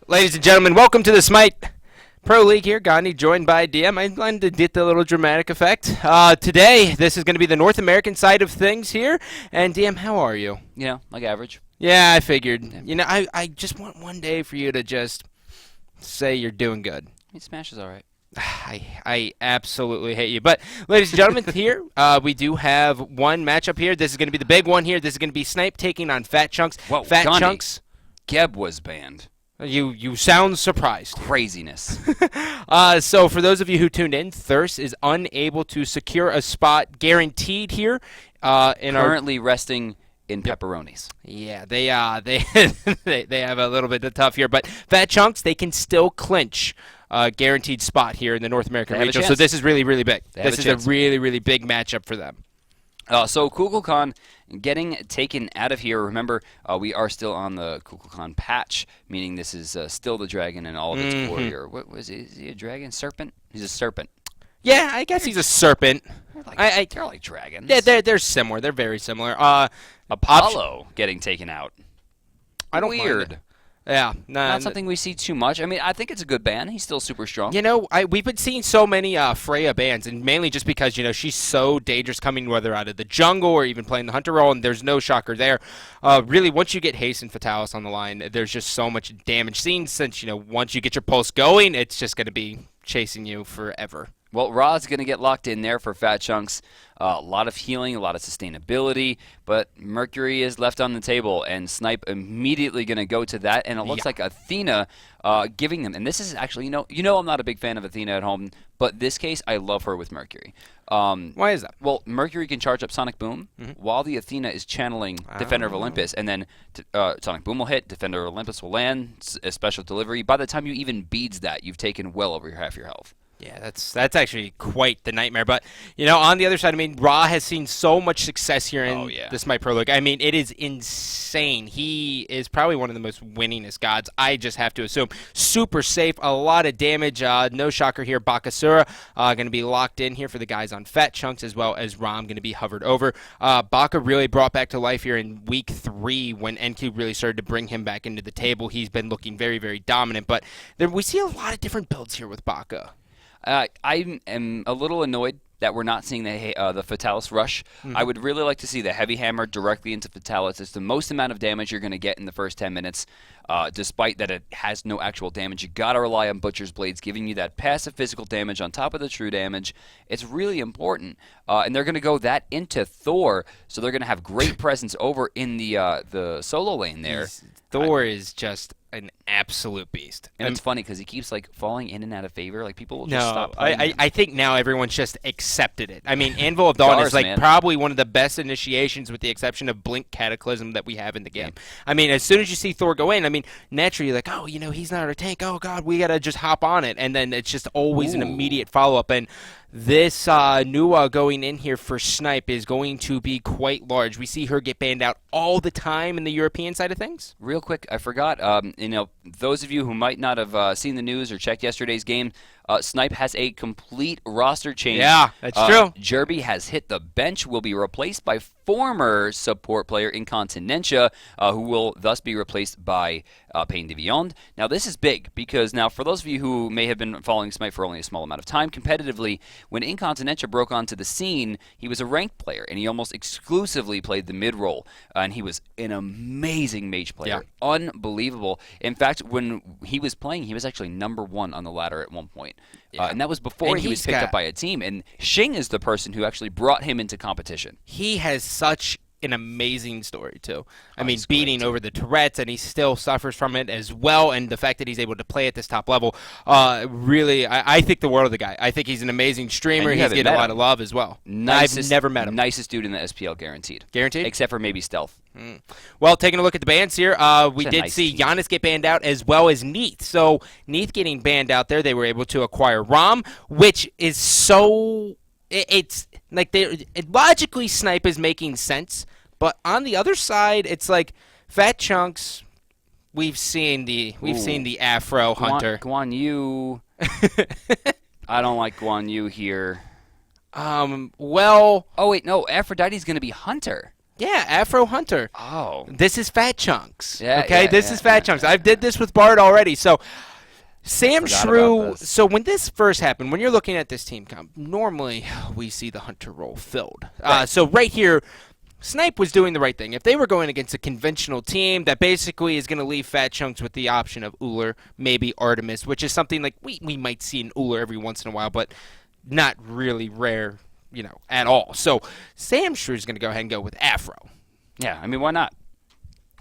Ladies and gentlemen, welcome to the Smite Pro League here. Gandhi joined by DM. I wanted to get the little dramatic effect. Today, this is going to be the North American side of things here. And DM, how are you? You know, like average. Yeah, I figured. You know, I just want one day for you to just say you're doing good. Smash is all right. I absolutely hate you. But, ladies and gentlemen, here we do have one matchup here. This is going to be the big one here. This is going to be Snipe taking on Fat Chunks. Whoa, Fat Gandhi. Chunks. Geb was banned. You sound surprised. Craziness. So for those of you who tuned in, Thirst is unable to secure a spot guaranteed here. Currently resting in pepperonis. Yeah, they they have a little bit of tough here, but Fat Chunks, they can still clinch a guaranteed spot here in the North American regional. So this is really, really big. This is a really, really big matchup for them. So Kukulkan getting taken out of here. Remember, we are still on the Kukulkan patch, meaning this is still the dragon and all of its warrior. What was he? Is he a dragon? Serpent? He's a serpent. Yeah, I guess he's a serpent. They're like dragons. Yeah, they're similar. They're very similar. Apollo getting taken out. I don't Weird. mind it. Yeah, not something we see too much. I mean, I think it's a good ban. He's still super strong. You know, we've been seeing so many Freya bans, and mainly just because, you know, she's so dangerous coming whether out of the jungle or even playing the hunter role, and there's no shocker there. Really, once you get Haste and Fatalis on the line, there's just so much damage seen since, you know, once you get your pulse going, it's just going to be chasing you forever. Well, Ra's going to get locked in there for Fat Chunks. A lot of healing, a lot of sustainability, but Mercury is left on the table, and Snipe immediately going to go to that, and it looks like Athena giving them. And this is actually, you know, I'm not a big fan of Athena at home, but this case, I love her with Mercury. Why is that? Well, Mercury can charge up Sonic Boom while the Athena is channeling Defender of Olympus, and then Sonic Boom will hit, Defender of Olympus will land, a special delivery. By the time you even beads that, you've taken well over half your health. Yeah, that's actually quite the nightmare. But, you know, on the other side, I mean, Ra has seen so much success here in the Smite Pro League. I mean, it is insane. He is probably one of the most winningest gods, I just have to assume. Super safe, a lot of damage. No shocker here. Bakasura going to be locked in here for the guys on Fat Chunks, as well as Ram going to be hovered over. Baka really brought back to life here in Week 3 when NQ really started to bring him back into the table. He's been looking very, very dominant. But we see a lot of different builds here with Baka. I am a little annoyed that we're not seeing the Fatalis rush. I would really like to see the Heavy Hammer directly into Fatalis. It's the most amount of damage you're going to get in the first 10 minutes, despite that it has no actual damage. You got to rely on Butcher's Blades giving you that passive physical damage on top of the true damage. It's really important. And they're going to go that into Thor, so they're going to have great presence over in the solo lane there. Thor is just an absolute beast. And it's funny because he keeps like falling in and out of favor. Like people will just stop playing him. I think now everyone's just accepted it. I mean, Anvil of Dawn is like probably one of the best initiations with the exception of Blink Cataclysm that we have in the game. I mean, as soon as you see Thor go in, I mean, naturally you're like, oh, you know, he's not our tank. Oh, God, we got to just hop on it. And then it's just always an immediate follow-up. And this Nuwa going in here for Snipe is going to be quite large. We see her get banned out all the time in the European side of things. Real quick, I forgot. You know, those of you who might not have seen the news or checked yesterday's game, Snipe has a complete roster change. Yeah, that's true. Jerby has hit the bench, will be replaced by former support player Incontinentia, who will thus be replaced by Pain de Viande. Now, this is big because now, for those of you who may have been following Smite for only a small amount of time competitively, when Incontinentia broke onto the scene, he was a ranked player, and he almost exclusively played the mid role, and he was an amazing mage player. Unbelievable. In fact, when he was playing, he was actually #1 on the ladder at one point. And that was before he was picked up by a team. And Xing is the person who actually brought him into competition. He has such an amazing story, too. I mean, beating over the Tourette's, and he still suffers from it as well. And the fact that he's able to play at this top level, really, I think the world of the guy. I think he's an amazing streamer. He's getting a lot of love as well. I've never met him. Nicest dude in the SPL, guaranteed. Guaranteed? Except for maybe Stealth. Well, taking a look at the bans here, we did see Giannis get banned out as well as Neath. So Neath getting banned out there, they were able to acquire Rom, which is so... It's like logically Snipe is making sense, but on the other side, it's like Fat Chunks. We've seen the Afro Hunter. Guan Yu. I don't like Guan Yu here. Well. Oh wait, no. Aphrodite's going to be Hunter. Yeah, Afro Hunter. Oh. This is Fat Chunks. Yeah, okay, this is Fat Chunks. I did this with Bard already. So Sam Shrew, so when this first happened, when you're looking at this team comp, normally we see the Hunter role filled. Right. So right here, Snipe was doing the right thing. If they were going against a conventional team that basically is going to leave Fat Chunks with the option of Uller, maybe Artemis, which is something like we might see in Uller every once in a while, but not really rare, at all. So Sam Shrew is going to go ahead and go with Afro. Yeah, I mean, why not?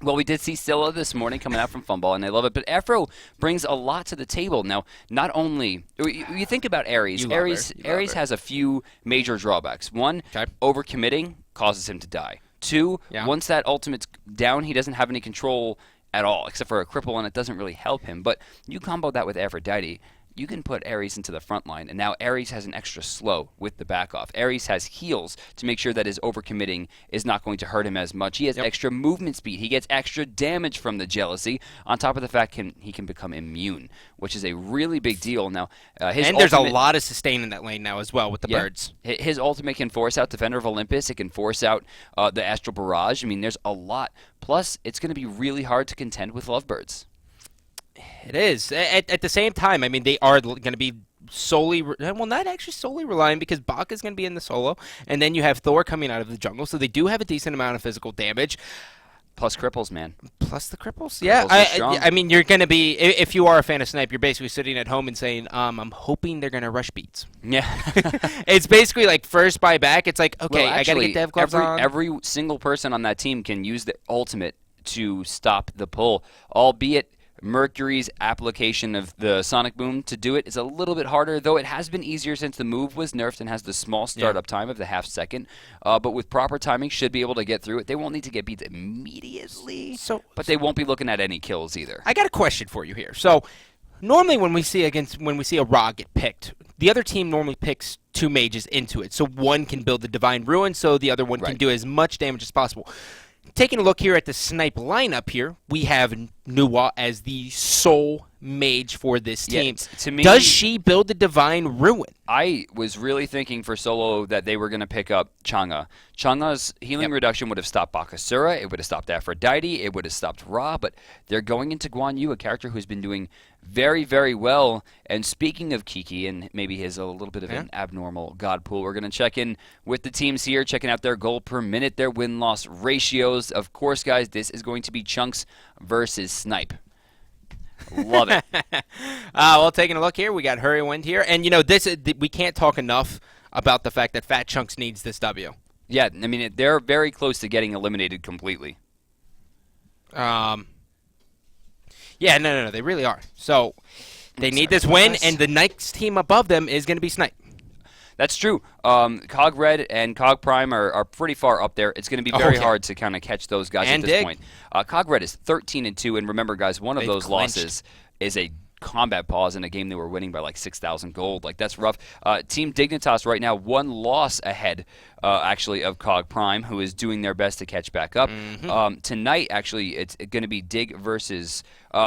Well, we did see Scylla this morning coming out from Funball, and I love it. But Afro brings a lot to the table. Now, not only you think about Ares. Ares has a few major drawbacks. One, overcommitting causes him to die. Two, once that ultimate's down, he doesn't have any control at all, except for a cripple, and it doesn't really help him. But you combo that with Aphrodite, you can put Ares into the front line, and now Ares has an extra slow with the back off. Ares has heals to make sure that his overcommitting is not going to hurt him as much. He has extra movement speed. He gets extra damage from the jealousy, on top of the fact he can become immune, which is a really big deal. Now, there's a lot of sustain in that lane now as well with the birds. His ultimate can force out Defender of Olympus. It can force out the Astral Barrage. I mean, there's a lot. Plus, it's going to be really hard to contend with Lovebirds. It is. At the same time, I mean, they are going to be solely, well, not actually solely relying, because Bach is going to be in the solo, and then you have Thor coming out of the jungle, so they do have a decent amount of physical damage. Plus cripples, man. Plus the cripples? Yeah. I mean, you're going to be, if you are a fan of Snipe, you're basically sitting at home and saying, I'm hoping they're going to rush beats. Yeah. It's basically like first buy back. It's like, okay, well, actually, I got to get Dev Gloves on. Every single person on that team can use the ultimate to stop the pull, albeit Mercury's application of the Sonic Boom to do it is a little bit harder, though it has been easier since the move was nerfed and has the small startup time of the half second. But with proper timing, should be able to get through it. They won't need to get beat immediately, but they won't be looking at any kills either. I got a question for you here. So normally when we see a Ra get picked, the other team normally picks two mages into it. So one can build the Divine Ruin, so the other one can do as much damage as possible. Taking a look here at the Snipe lineup here, we have Nuwa as the sole mage for this team. To me, does she build the Divine Ruin? I was really thinking for solo that they were going to pick up Chang'e. Chang'e's healing reduction would have stopped Bakasura, it would have stopped Aphrodite, it would have stopped Ra, but they're going into Guan Yu, a character who's been doing very, very well. And speaking of Kiki, and maybe he has a little bit of an abnormal god pool, we're going to check in with the teams here, checking out their goal per minute, their win-loss ratios. Of course, guys, this is going to be Chunks versus Snipe. Love it. Well, taking a look here, we got Hurry Wind here. And, we can't talk enough about the fact that Fat Chunks needs this W. Yeah, I mean, they're very close to getting eliminated completely. Yeah, no, they really are. So they need this win, and the next team above them is going to be Snipe. That's true. Cog Red and Cog Prime are pretty far up there. It's going to be very hard to kind of catch those guys at this point. Cog Red is 13-2, and remember, guys, one of those losses is a combat pause in a game they were winning by like 6,000 gold. Like, that's rough. Team Dignitas right now, one loss ahead, actually, of Cog Prime, who is doing their best to catch back up. Tonight, actually, it's going to be Dig versus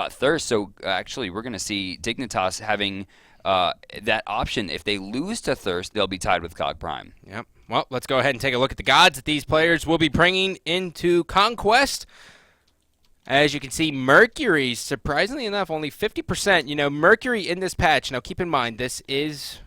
Thirst. So, actually, we're going to see Dignitas having that option. If they lose to Thirst, they'll be tied with Cog Prime. Yep. Well, let's go ahead and take a look at the gods that these players will be bringing into Conquest. As you can see, Mercury, surprisingly enough, only 50%. Mercury in this patch, now keep in mind, this is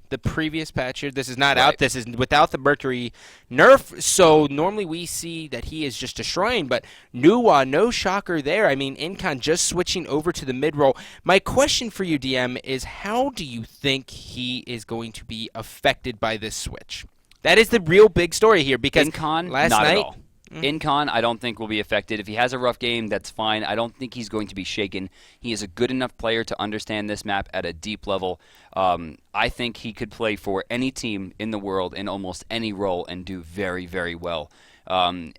the previous patch here. This is not out. This is without the Mercury nerf. So normally we see that he is just destroying, but Nuwa, no shocker there. I mean, Incon just switching over to the mid-roll. My question for you, DM, is how do you think he is going to be affected by this switch? That is the real big story here, because Incon, last not night... at all. Incon, I don't think will be affected. If he has a rough game, that's fine. I don't think he's going to be shaken. He is a good enough player to understand this map at a deep level. I think he could play for any team in the world in almost any role and do very, very well.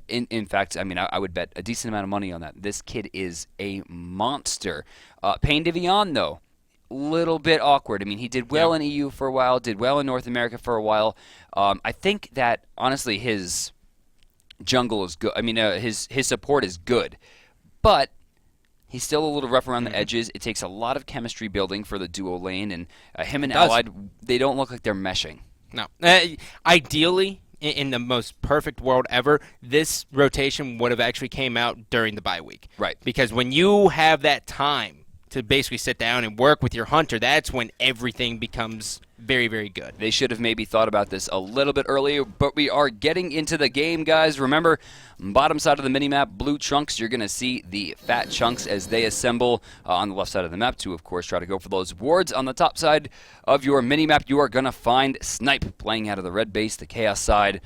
In fact, I mean, I would bet a decent amount of money on that. This kid is a monster. Pain Devion, though, little bit awkward. I mean, he did well in EU for a while, did well in North America for a while. I think that, honestly, his jungle is good. I mean, his support is good, but he's still a little rough around the edges. It takes a lot of chemistry building for the duo lane, and him and Allied, they don't look like they're meshing. No. Ideally, in the most perfect world ever, this rotation would have actually came out during the bye week. Right. Because when you have that time to basically sit down and work with your hunter, that's when everything becomes very, very good. They should have maybe thought about this a little bit earlier, but we are getting into the game, guys. Remember, bottom side of the minimap, blue chunks, you're going to see the fat chunks as they assemble on the left side of the map to, of course, try to go for those wards. On the top side of your minimap, you are going to find Snipe playing out of the red base, the chaos side.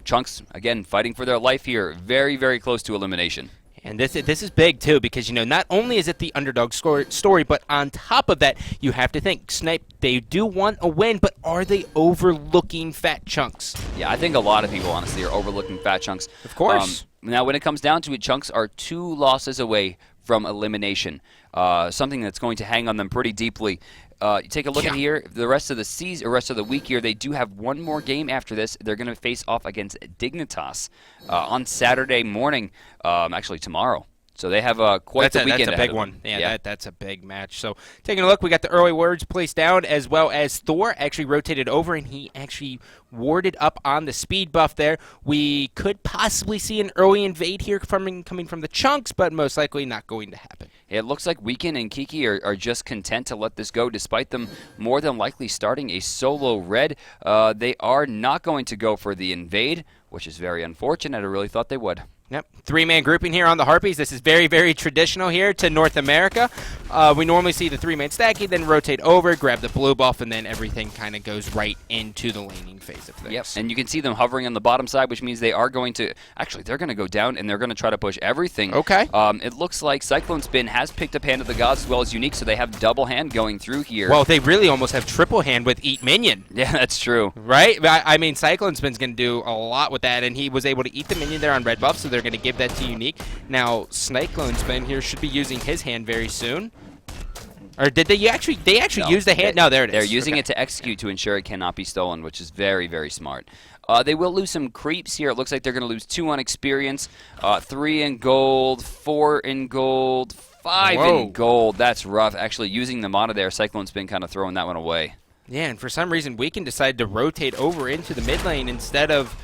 Chunks, again, fighting for their life here. Very, very close to elimination. And this is big, too, because, not only is it the underdog story, but on top of that, you have to think, Snipe, they do want a win, but are they overlooking fat chunks? Yeah, I think a lot of people, honestly, are overlooking fat chunks. Of course. Now, when it comes down to it, chunks are 2 losses away from elimination, something that's going to hang on them pretty deeply. You take a look at here, the rest of the season, or rest of the week here, they do have one more game after this. They're going to face off against Dignitas on Saturday morning, actually tomorrow. So they have quite the weekend. That's a big one. Yeah, that's a big match. So taking a look, we got the early wards placed down, as well as Thor actually rotated over, and he actually warded up on the speed buff there. We could possibly see an early invade here coming from the chunks, but most likely not going to happen. It looks like Weekend and Kiki are just content to let this go, despite them more than likely starting a solo red. They are not going to go for the invade, which is very unfortunate. I really thought they would. Yep, 3-man grouping here on the Harpies. This is very, very traditional here to North America. We normally see the 3-man stacking, then rotate over, grab the blue buff, and then everything kind of goes right into the laning phase of things. Yep, and you can see them hovering on the bottom side, which means they are going to, actually, they're going to go down, and they're going to try to push everything. Okay. It looks like Cyclone Spin has picked up Hand of the Gods as well as Unique, so they have double hand going through here. Well, they really almost have triple hand with Eat Minion. Yeah, that's true. Right? I mean, Cyclone Spin's going to do a lot with that, and he was able to eat the minion there on red buff, so they're going to give that to Unique. Now, Cyclone Spin here should be using his hand very soon. Or did they actually use the hand? No, there it is. They're using it to execute to ensure it cannot be stolen, which is very, very smart. They will lose some creeps here. It looks like they're going to lose 2 on experience, 3 in gold, 4 in gold, 5 in gold. That's rough. Actually, using the mana there, Cyclone Spin kind of throwing that one away. Yeah, and for some reason, Weekend decided to rotate over into the mid lane instead of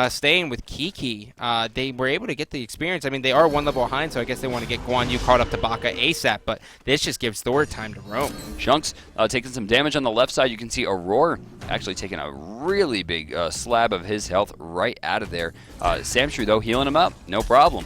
staying with Kiki. They were able to get the experience. I mean, they are 1 level behind, so I guess they want to get Guan Yu caught up to Baka ASAP, but this just gives Thor time to roam. Chunks taking some damage on the left side. You can see Aurora actually taking a really big slab of his health right out of there. Samshrew, though, healing him up. No problem.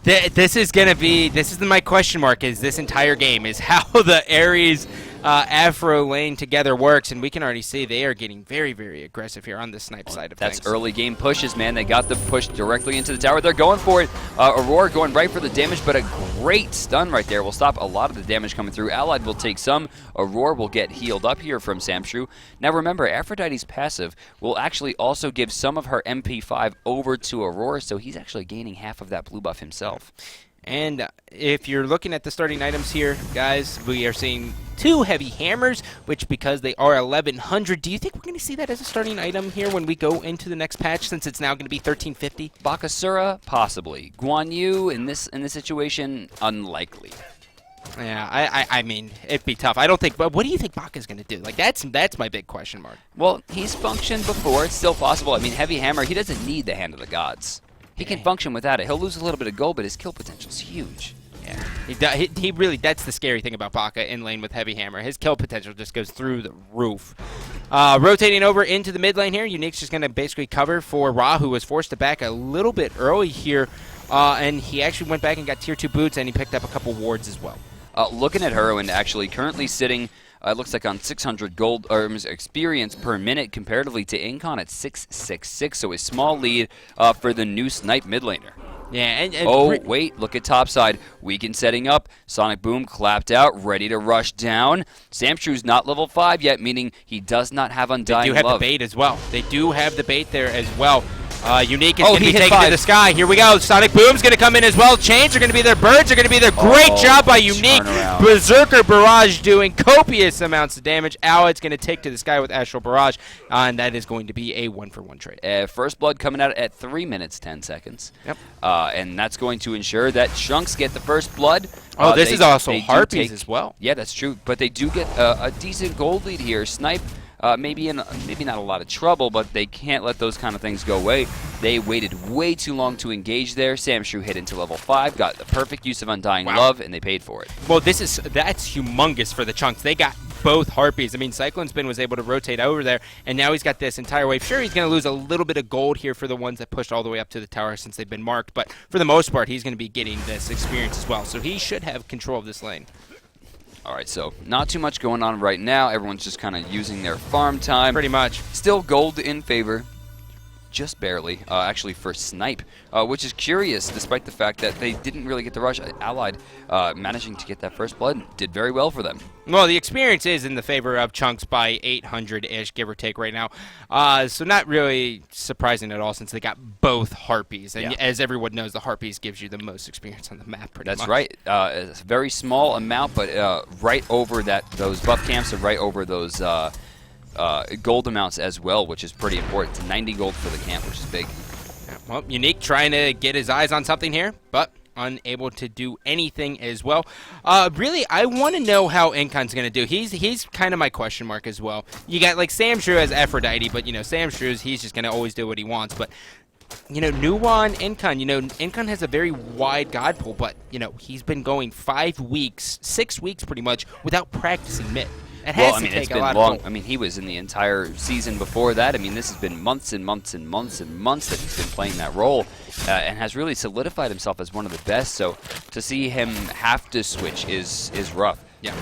This is my question mark is this entire game is how the Ares Afro lane together works, and we can already see they are getting very, very aggressive here on the Snipe side of things. That's early game pushes, man. They got the push directly into the tower. They're going for it. Aurora going right for the damage, but a great stun right there will stop a lot of the damage coming through. Allied will take some. Aurora will get healed up here from Samshrew. Now remember, Aphrodite's passive will actually also give some of her MP5 over to Aurora, so he's actually gaining half of that blue buff himself. And if you're looking at the starting items here, guys, we are seeing 2 heavy hammers, which because they are 1100, do you think we're going to see that as a starting item here when we go into the next patch, since it's now going to be 1350? Bakasura, possibly. Guan Yu, in this situation, unlikely. Yeah, I mean, it'd be tough. I don't think, but what do you think Baka's going to do? Like, that's my big question mark. Well, he's functioned before. It's still possible. I mean, heavy hammer, he doesn't need the Hand of the Gods. He can function without it. He'll lose a little bit of gold, but his kill potential is huge. Yeah, he really, that's the scary thing about Baka in lane with Heavy Hammer. His kill potential just goes through the roof. Rotating over into the mid lane here, Unique's just going to basically cover for Ra, who was forced to back a little bit early here, and he actually went back and got tier 2 boots, and he picked up a couple wards as well. Looking at Heroine, actually currently sitting, it looks like on 600 gold experience per minute comparatively to Incon at 666, so a small lead for the new Snipe mid laner. Yeah, and oh, wait, look at topside. Weekend setting up. Sonic Boom clapped out, ready to rush down. Samshrew's not level 5 yet, meaning he does not have Undying Love. They do have the bait as well. They do have the bait there as well. Unique is going to be taken to the sky. Here we go. Sonic Boom's going to come in as well. Chains are going to be there. Birds are going to be there. Great job by Unique. Berserker Barrage doing copious amounts of damage. Allied's going to take to the sky with Astral Barrage, and that is going to be a 1-for-1 trade. First Blood coming out at 3 minutes, 10 seconds. Yep. And that's going to ensure that Chunks get the first Blood. Oh, this is also Harpies as well. Yeah, that's true. But they do get a decent gold lead here. Snipe maybe not a lot of trouble, but they can't let those kind of things go away. They waited way too long to engage there. Samshrew hit into level 5, got the perfect use of Undying Love, and they paid for it. Well, that's humongous for the Chunks. They got both Harpies. I mean, Cyclone Spin was able to rotate over there, and now he's got this entire wave. Sure, he's going to lose a little bit of gold here for the ones that pushed all the way up to the tower since they've been marked, but for the most part, he's going to be getting this experience as well. So he should have control of this lane. All right, so not too much going on right now. Everyone's just kind of using their farm time. Pretty much. Still gold in favor. Just barely, actually, for Snipe, which is curious, despite the fact that they didn't really get the rush. Allied managing to get that first blood did very well for them. Well, the experience is in the favor of Chunks by 800-ish, give or take right now. So not really surprising at all since they got both Harpies. And as everyone knows, the Harpies gives you the most experience on the map pretty much. That's right. It's a very small amount, but right over those buff camps and right over those gold amounts as well, which is pretty important. It's 90 gold for the camp, which is big. Yeah, well, Unique trying to get his eyes on something here, but unable to do anything as well. Really, I want to know how Incon's going to do. He's kind of my question mark as well. You got like Samshrew as Aphrodite, but Samshrew's, he's just going to always do what he wants. But Nuwa and Incon, Incon has a very wide god pool, but he's been going 5 weeks, 6 weeks pretty much without practicing mid. It's been long. I mean, he was in the entire season before that. I mean, this has been months and months and months and months that he's been playing that role and has really solidified himself as one of the best. So to see him have to switch is rough. Yeah.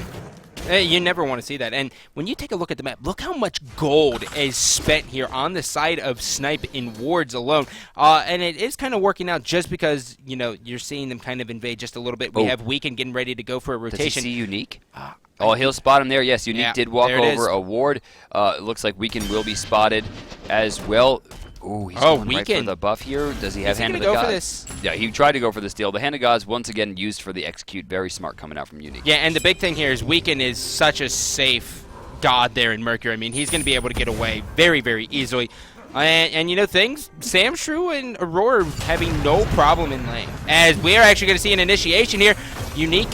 You never want to see that. And when you take a look at the map, look how much gold is spent here on the side of Snipe in wards alone. And it is kind of working out just because, you're seeing them kind of invade just a little bit. We have Weekend getting ready to go for a rotation. Does he see Unique? Oh, he'll spot him there. Yes, Unique did walk over a ward. It looks like Weekend will be spotted as well. Ooh, he's going right for the buff here. Does he have Hand of the Gods? Yeah, he tried to go for the steal. The Hand of Gods, once again, used for the execute. Very smart coming out from Unique. Yeah, and the big thing here is Weekend is such a safe god there in Mercury. I mean, he's going to be able to get away very, very easily. And Samshrew and Aurora having no problem in lane. As we are actually going to see an initiation here. Unique,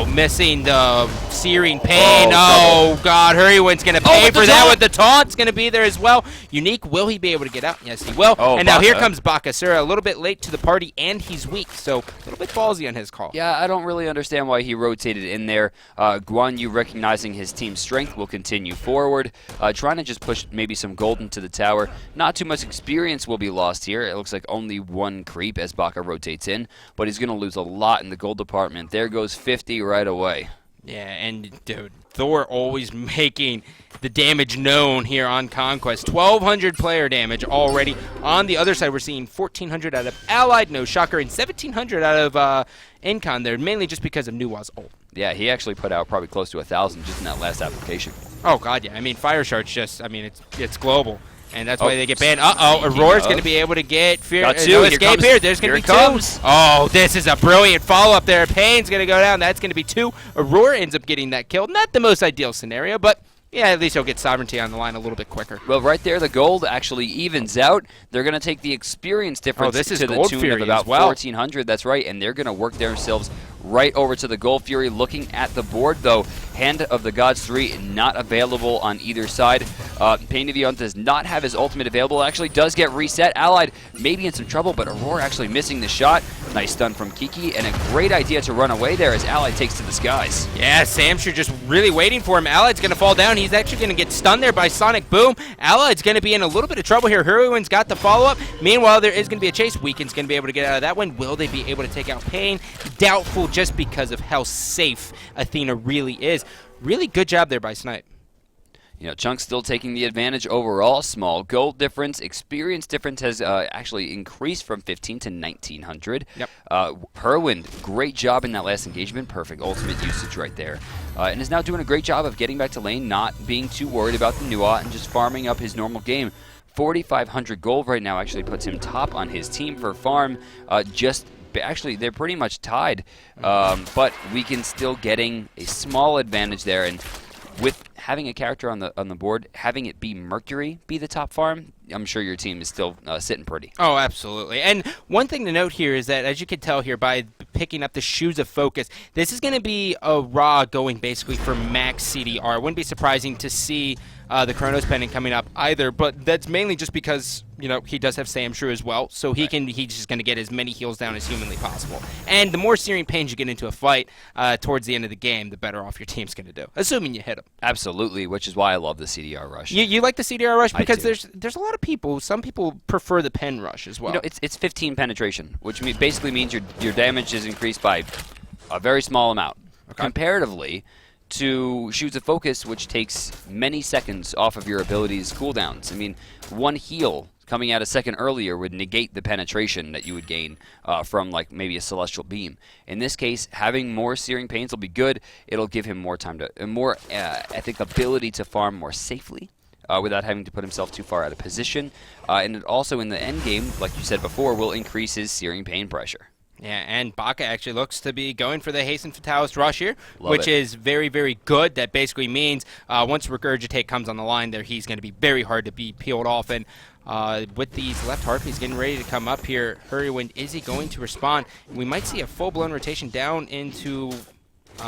missing the Searing Pain. Oh, God, Hurried's going to pay for that with the taunt's going to be there as well. Unique, will he be able to get out? Yes, he will. And now here comes Bakasura, a little bit late to the party, and he's weak, so a little bit ballsy on his call. Yeah, I don't really understand why he rotated in there. Guan Yu, recognizing his team's strength, will continue forward, trying to just push maybe some gold into the tower. Not too much experience will be lost here. It looks like only one creep as Baka rotates in, but he's going to lose a lot in the gold department. There goes 50 right away. Yeah, and dude, Thor always making the damage known here on Conquest. 1,200 player damage already. On the other side, we're seeing 1,400 out of Allied, no shocker, and 1,700 out of Incon there, mainly just because of Nuwa's ult. Yeah, he actually put out probably close to 1,000 just in that last application. Oh, God, yeah. I mean, Fire Shard's just, it's global. And that's why they get banned. Aurora's going to be able to get no escape here. There's going to be 2. Oh, this is a brilliant follow-up there. Pain's going to go down. That's going to be 2. Aurora ends up getting that kill. Not the most ideal scenario, but yeah, at least he'll get Sovereignty on the line a little bit quicker. Well, right there, the gold actually evens out. They're going to take the experience difference to the tune of about 1,400. That's right, and they're going to work themselves right over to the Gold Fury. Looking at the board, though, Hand of the Gods 3 not available on either side. Pain de Vion does not have his ultimate available. It actually does get reset. Allied maybe in some trouble, but Aurora actually missing the shot. Nice stun from Kiki, and a great idea to run away there as Allied takes to the skies. Yeah, Samshrew just really waiting for him. Allied's going to fall down. He's actually going to get stunned there by Sonic Boom. Allied's going to be in a little bit of trouble here. Hurried's got the follow-up. Meanwhile, there is going to be a chase. Weekend's going to be able to get out of that one. Will they be able to take out Pain? Doubtful, just because of how safe Athena really is. Really good job there by Snipe. Chunk still taking the advantage overall. Small gold difference. Experience difference has actually increased from 1,500 to 1,900. Yep. Hurried, great job in that last engagement. Perfect ultimate usage right there. And is now doing a great job of getting back to lane, not being too worried about the Nuwa, and just farming up his normal game. 4,500 gold right now actually puts him top on his team for farm. Actually, they're pretty much tied, but Weekend still getting a small advantage there, and with having a character on the board, having it be Mercury be the top farm, I'm sure your team is still sitting pretty. Oh, absolutely. And one thing to note here is that, as you can tell here by picking up the Shoes of Focus, this is going to be a Ra going basically for max CDR. It wouldn't be surprising to see the Chronos pendant coming up either, but that's mainly just because, you know, he does have Sam Shrew as well, so he's just going to get as many heals down as humanly possible. And the more Searing Pains you get into a fight towards the end of the game, the better off your team's going to do, assuming you hit him. Absolutely, which is why I love the CDR rush. You like the CDR rush because there's a lot of people. Some people prefer the pen rush as well. You know, it's 15 penetration, which basically means your damage is increased by a very small amount. Okay. Comparatively to Shoots of Focus, which takes many seconds off of your ability's cooldowns. I mean, one heal coming out a second earlier would negate the penetration that you would gain from, like, maybe a Celestial Beam. In this case, having more Searing Pains will be good. It'll give him more time to, I think, ability to farm more safely. Without having to put himself too far out of position. And it also, in the end game, like you said before, will increase his Searing Pain pressure. Yeah, and Baka actually looks to be going for the Hasten Fatalis rush here, which is very, very good. That basically means once Regurgitate comes on the line there, he's going to be very hard to be peeled off. And with these left Harpies getting ready to come up here, Hurrywin, is he going to respond? We might see a full-blown rotation down into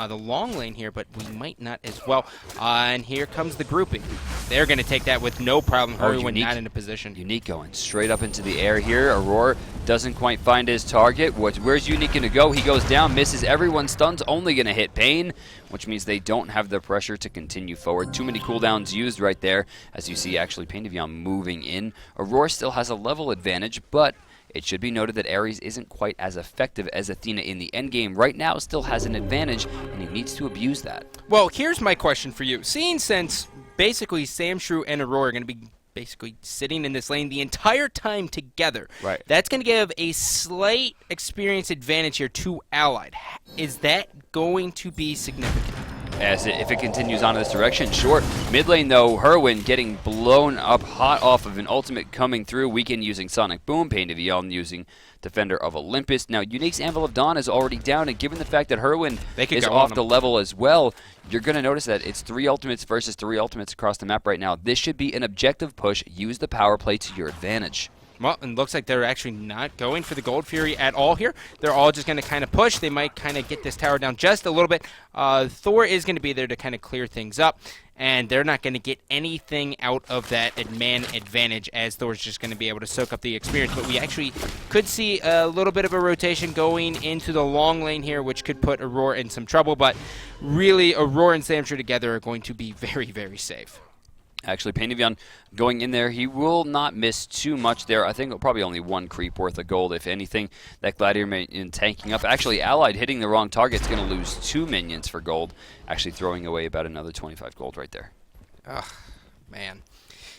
the long lane here, but we might not as well. And here comes the grouping. They're going to take that with no problem. Hurrywin not in a position. Unique going straight up into the air here. Aurora doesn't quite find his target. Where's Unique going to go? He goes down, misses everyone. Stun's only going to hit Pain, which means they don't have the pressure to continue forward. Too many cooldowns used right there. As you see, actually, Pain Devion moving in. Aurora still has a level advantage, but it should be noted that Ares isn't quite as effective as Athena in the endgame. Right now, still has an advantage, and he needs to abuse that. Well, here's my question for you. Seeing since basically Sam Shrew and Aurora are going to be basically sitting in this lane the entire time together, right, that's going to give a slight experience advantage here to Allied. Is that going to be significant? If it continues on in this direction, sure. Mid lane, though, Hurrywin getting blown up hot off of an ultimate coming through. Weekend using Sonic Boom, Pain Devion using Defender of Olympus. Now, Unique's Anvil of Dawn is already down, and given the fact that Hurrywin is off the level as well, you're going to notice that it's 3 ultimates versus 3 ultimates across the map right now. This should be an objective push. Use the power play to your advantage. Well, it looks like they're actually not going for the Gold Fury at all here. They're all just going to kind of push. They might kind of get this tower down just a little bit. Thor is going to be there to kind of clear things up, and they're not going to get anything out of that man advantage, as Thor's just going to be able to soak up the experience. But we actually could see a little bit of a rotation going into the long lane here, which could put Aurora in some trouble. But really, Aurora and Sam Shrew together are going to be very, very safe. Actually, Pain Devion going in there, he will not miss too much there. I think probably only 1 creep worth of gold, if anything. That Gladiator in tanking up. Actually, Allied hitting the wrong target is going to lose 2 minions for gold. Actually throwing away about another 25 gold right there. Ugh, man.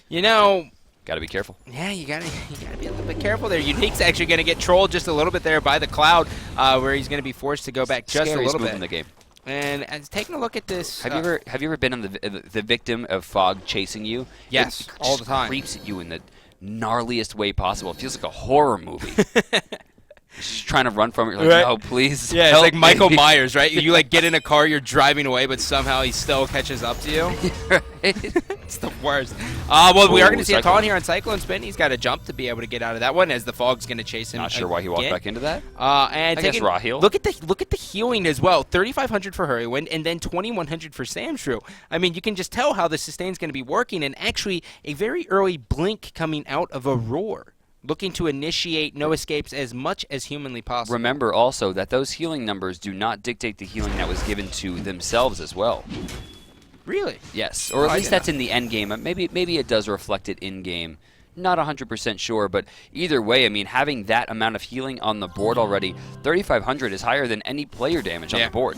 You know, got to be careful. Yeah, you gotta be a little bit careful there. Unique's actually going to get trolled just a little bit there by the Cloud, where he's going to be forced to go back just a little bit. In the game. And taking a look at this, have you ever been on the victim of fog chasing you? Yes, all the time. Creeps at you in the gnarliest way possible. It feels like a horror movie. Just trying to run from it. You're like, no, please. Yeah, it's like Michael Myers, right? You like get in a car, you're driving away, but somehow he still catches up to you. It's the worst. Well, we are going to see a taunt here on Cyclone Spin. He's got to jump to be able to get out of that one, as the fog's going to chase him. Not sure why he walked back into that. And I guess raw heal. Look at the healing as well. 3,500 for Hurrywin, and then 2,100 for Sam Shrew. I mean, you can just tell how the sustain's going to be working, and actually a very early blink coming out of Aurora, looking to initiate no escapes as much as humanly possible. Remember also that those healing numbers do not dictate the healing that was given to themselves as well. Really? Yes, or at least that's in the end game. Maybe it does reflect it in game. Not 100% sure, but either way, I mean, having that amount of healing on the board already, 3,500 is higher than any player damage on the board.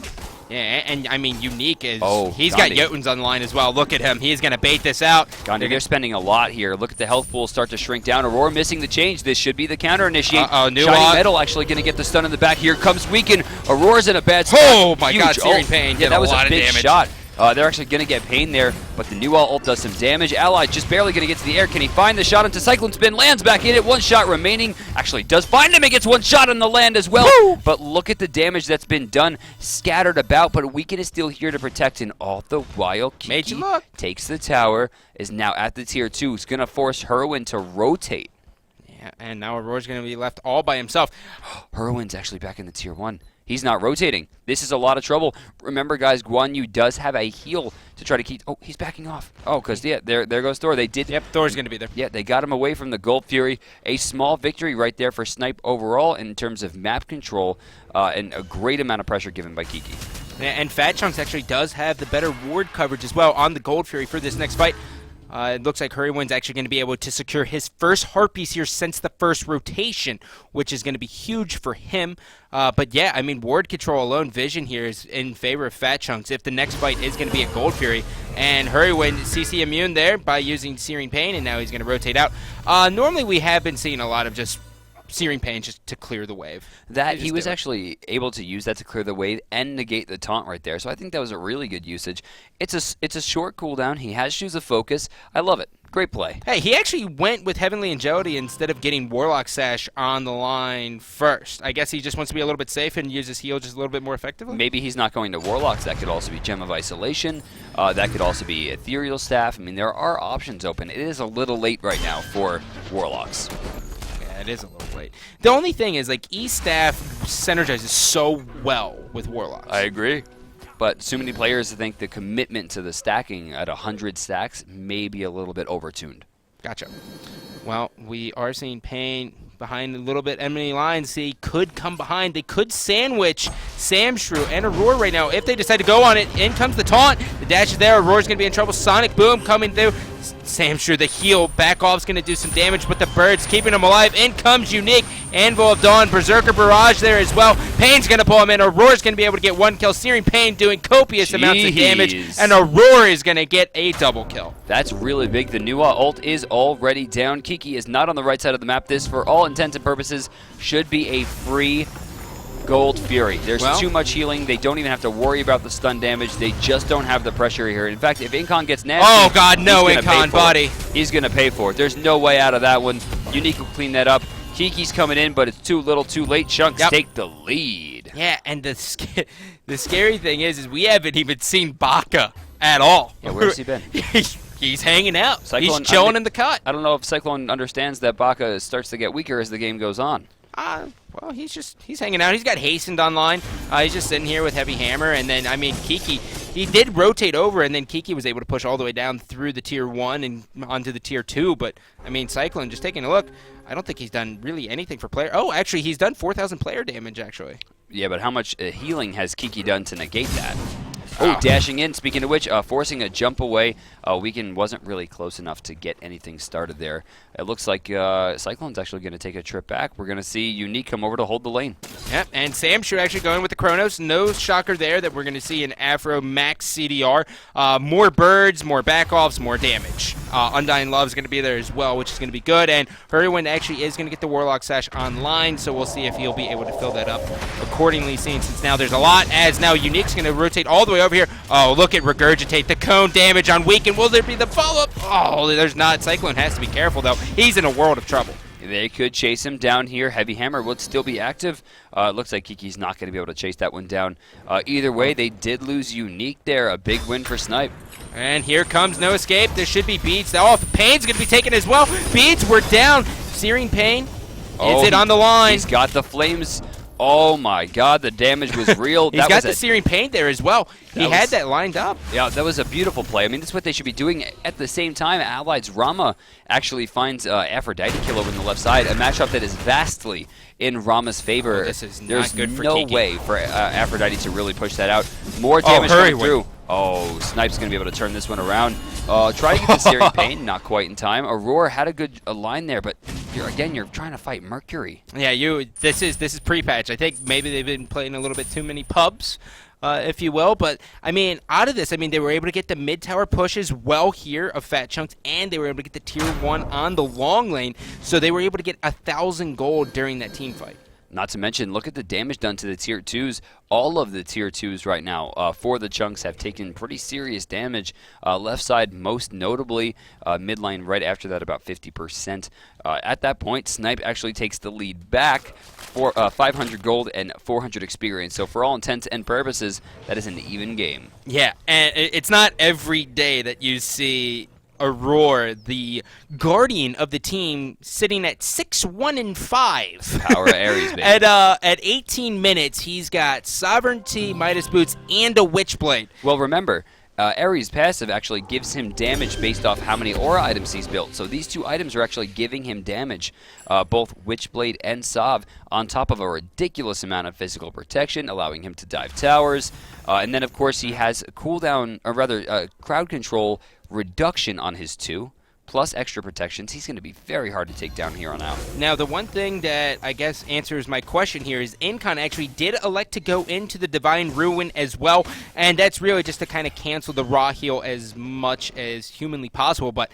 Yeah, and I mean, Unique is, he's got Jotuns on the line as well. Look at him. He's going to bait this out. Gandhi, they're spending a lot here. Look at the health pool start to shrink down. Aurora missing the change. This should be the counter initiate. New Shiny Metal actually going to get the stun in the back. Here comes Weekend. Aurora's in a bad spot. Oh, my God, Searing Pain. Yeah, that was a big shot. They're actually going to get Pain there, but the new ult does some damage. Allied just barely going to get to the air. Can he find the shot into Cyclone Spin? Lands back in it. 1 shot remaining. Actually does find him. He gets 1 shot on the land as well. Woo! But look at the damage that's been done. Scattered about, but Weekend is still here to protect. And all the while, Kiki takes the tower, is now at the tier 2. It's going to force Hurrywin to rotate. Yeah, and now Aurora's going to be left all by himself. Hurrywin's actually back in the tier 1. He's not rotating. This is a lot of trouble. Remember, guys, Guan Yu does have a heal to try to keep. Oh, he's backing off. Oh, because yeah, there goes Thor. They did. Yep, Thor's going to be there. Yeah, they got him away from the Gold Fury. A small victory right there for Snipe overall in terms of map control and a great amount of pressure given by Kiki. And Fat Chunks actually does have the better ward coverage as well on the Gold Fury for this next fight. It looks like hi-rez actually going to be able to secure his first heart piece here since the first rotation, which is going to be huge for him. But yeah, I mean, ward control alone, vision here is in favor of Fat Chunks if the next fight is going to be a Gold Fury. And hi-rez CC immune there by using Searing Pain, and now he's going to rotate out. Normally we have been seeing a lot of just Searing Pain just to clear the wave. That he was actually able to use that to clear the wave and negate the taunt right there. So I think that was a really good usage. It's a short cooldown. He has Shoes of Focus. I love it. Great play. Hey, he actually went with Heavenly Agility instead of getting Warlock Sash on the line first. I guess he just wants to be a little bit safe and use his heal just a little bit more effectively. Maybe he's not going to Warlocks. That could also be Gem of Isolation. That could also be Ethereal Staff. I mean, there are options open. It is a little late right now for Warlocks. It is a little late. The only thing is, like, E-Staff synergizes so well with Warlocks. I agree. But too many players think the commitment to the stacking at 100 stacks may be a little bit overtuned. Gotcha. Well, we are seeing Pain behind a little bit enemy lines. He could come behind. They could sandwich Samshrew and Aurora right now if they decide to go on it. In comes the taunt. The dash is there. Aurora's going to be in trouble. Sonic Boom coming through. Samshrew, the heal. Back off's going to do some damage, but the bird's keeping him alive. In comes Unique. Anvil of Dawn. Berserker Barrage there as well. Pain's going to pull him in. Aurora's going to be able to get one kill. Searing Pain doing copious amounts of damage. And Aurora is going to get a double kill. That's really big. The Nuwa ult is already down. Kiki is not on the right side of the map. This, for all intents and purposes, should be a free Gold Fury. There's too much healing. They don't even have to worry about the stun damage. They just don't have the pressure here. In fact, if Incon gets nasty, oh god, no, Incon body. He's going to pay for it. There's no way out of that one. Unique will clean that up. Kiki's coming in, but it's too little, too late. Chunks take the lead. Yeah, and the scary thing is we haven't even seen Baka at all. Yeah, where's he been? He's hanging out. Cyclone, he's chilling in the cut. I don't know if Cyclone understands that Baka starts to get weaker as the game goes on. Well, he's hanging out. He's got Hastened online. He's just sitting here with Heavy Hammer. And then, I mean, Kiki, he did rotate over, and then Kiki was able to push all the way down through the Tier 1 and onto the Tier 2. But, I mean, Cyclone, just taking a look, I don't think he's done really anything for player. Oh, actually, he's done 4,000 player damage, actually. Yeah, but how much healing has Kiki done to negate that? Oh, dashing in. Speaking of which, forcing a jump away. Weekend wasn't really close enough to get anything started there. It looks like Cyclone's actually going to take a trip back. We're going to see Unique come over to hold the lane. Yep, and Samshrew actually going with the Chronos. No shocker there that we're going to see an Afro max CDR. More birds, more backoffs, more damage. Undying Love is going to be there as well, which is going to be good. And hi-rez actually is going to get the Warlock Sash online, so we'll see if he'll be able to fill that up accordingly, seeing since now there's a lot, as now Unique's going to rotate all the way over here. Oh, look at Regurgitate, the cone damage on Weekend. Will there be the follow-up? Oh, there's not. Cyclone has to be careful, though. He's in a world of trouble. They could chase him down here. Heavy Hammer would still be active. It looks like Kiki's not going to be able to chase that one down. Either way, they did lose Unique there. A big win for Snipe. And here comes No Escape. There should be beats. Oh, Pain's going to be taken as well. Beats were down. Searing Pain. Is it on the line? He's got the flames. Oh my god, the damage was real. He's got the Searing Pain there as well. He had that lined up. Yeah, that was a beautiful play. I mean, that's what they should be doing. At the same time, Allied's Rama actually finds Aphrodite kill over on the left side, a matchup that is vastly in Rama's favor. Oh, this is not good for Kiki. There's no way for Aphrodite to really push that out. More damage coming through. Oh, Snipe's going to be able to turn this one around. Try to get the Searing Pain, not quite in time. Aurora had a good line there, but you're trying to fight Mercury. Yeah, this is pre-patch. I think maybe they've been playing a little bit too many pubs, if you will. But, I mean, out of this, I mean, they were able to get the mid-tower pushes well here of Fat Chunks, and they were able to get the Tier 1 on the long lane, so they were able to get 1,000 gold during that team fight. Not to mention, look at the damage done to the Tier 2s. All of the Tier 2s right now for the Chunks have taken pretty serious damage. Left side most notably, midline right after that about 50%. At that point, Snipe actually takes the lead back for 500 gold and 400 experience. So for all intents and purposes, that is an even game. Yeah, and it's not every day that you see Aurora, the guardian of the team, sitting at 6-1-5. Power of Ares, baby. At 18 minutes, he's got Sovereignty, Midas Boots, and a Witchblade. Well, remember, Ares' passive actually gives him damage based off how many aura items he's built. So these two items are actually giving him damage, both Witchblade and Sav, on top of a ridiculous amount of physical protection, allowing him to dive towers. And then, of course, he has cooldown, or rather, crowd control reduction on his 2. Plus extra protections. He's going to be very hard to take down here on out. Now, the one thing that I guess answers my question here is Incon actually did elect to go into the Divine Ruin as well, and that's really just to kind of cancel the raw heal as much as humanly possible, but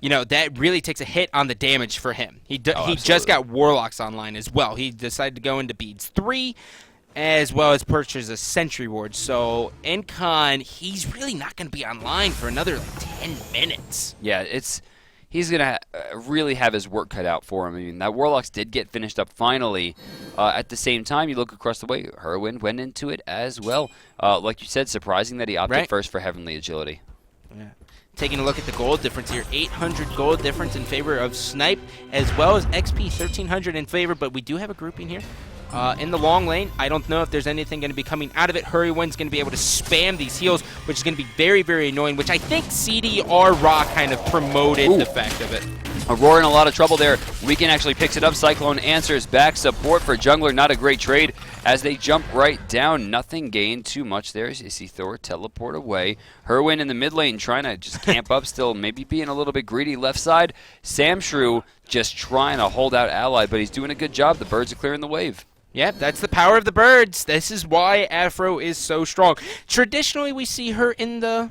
you know, that really takes a hit on the damage for him. He just got Warlocks online as well. He decided to go into Beads 3, as well as purchase a Sentry Ward. So Incon, he's really not going to be online for another like 10 minutes. Yeah, he's going to really have his work cut out for him. I mean, that Warlocks did get finished up finally. At the same time, you look across the way, Herwin went into it as well. Like you said, surprising that he opted first for Heavenly Agility. Yeah. Taking a look at the gold difference here, 800 gold difference in favor of Snipe, as well as XP 1300 in favor, but we do have a grouping here. In the long lane, I don't know if there's anything going to be coming out of it. Hurrywin's going to be able to spam these heals, which is going to be very, very annoying, which I think CDR Rock kind of promoted the fact of it. Aurora in a lot of trouble there. Weekend actually picks it up. Cyclone answers back. Support for Jungler, not a great trade as they jump right down. Nothing gained too much there. You see Thor teleport away. Herwin in the mid lane trying to just camp up still, maybe being a little bit greedy left side. Samshrew just trying to hold out Ally, but he's doing a good job. The birds are clearing the wave. Yep, that's the power of the birds. This is why Afro is so strong. Traditionally, we see her in the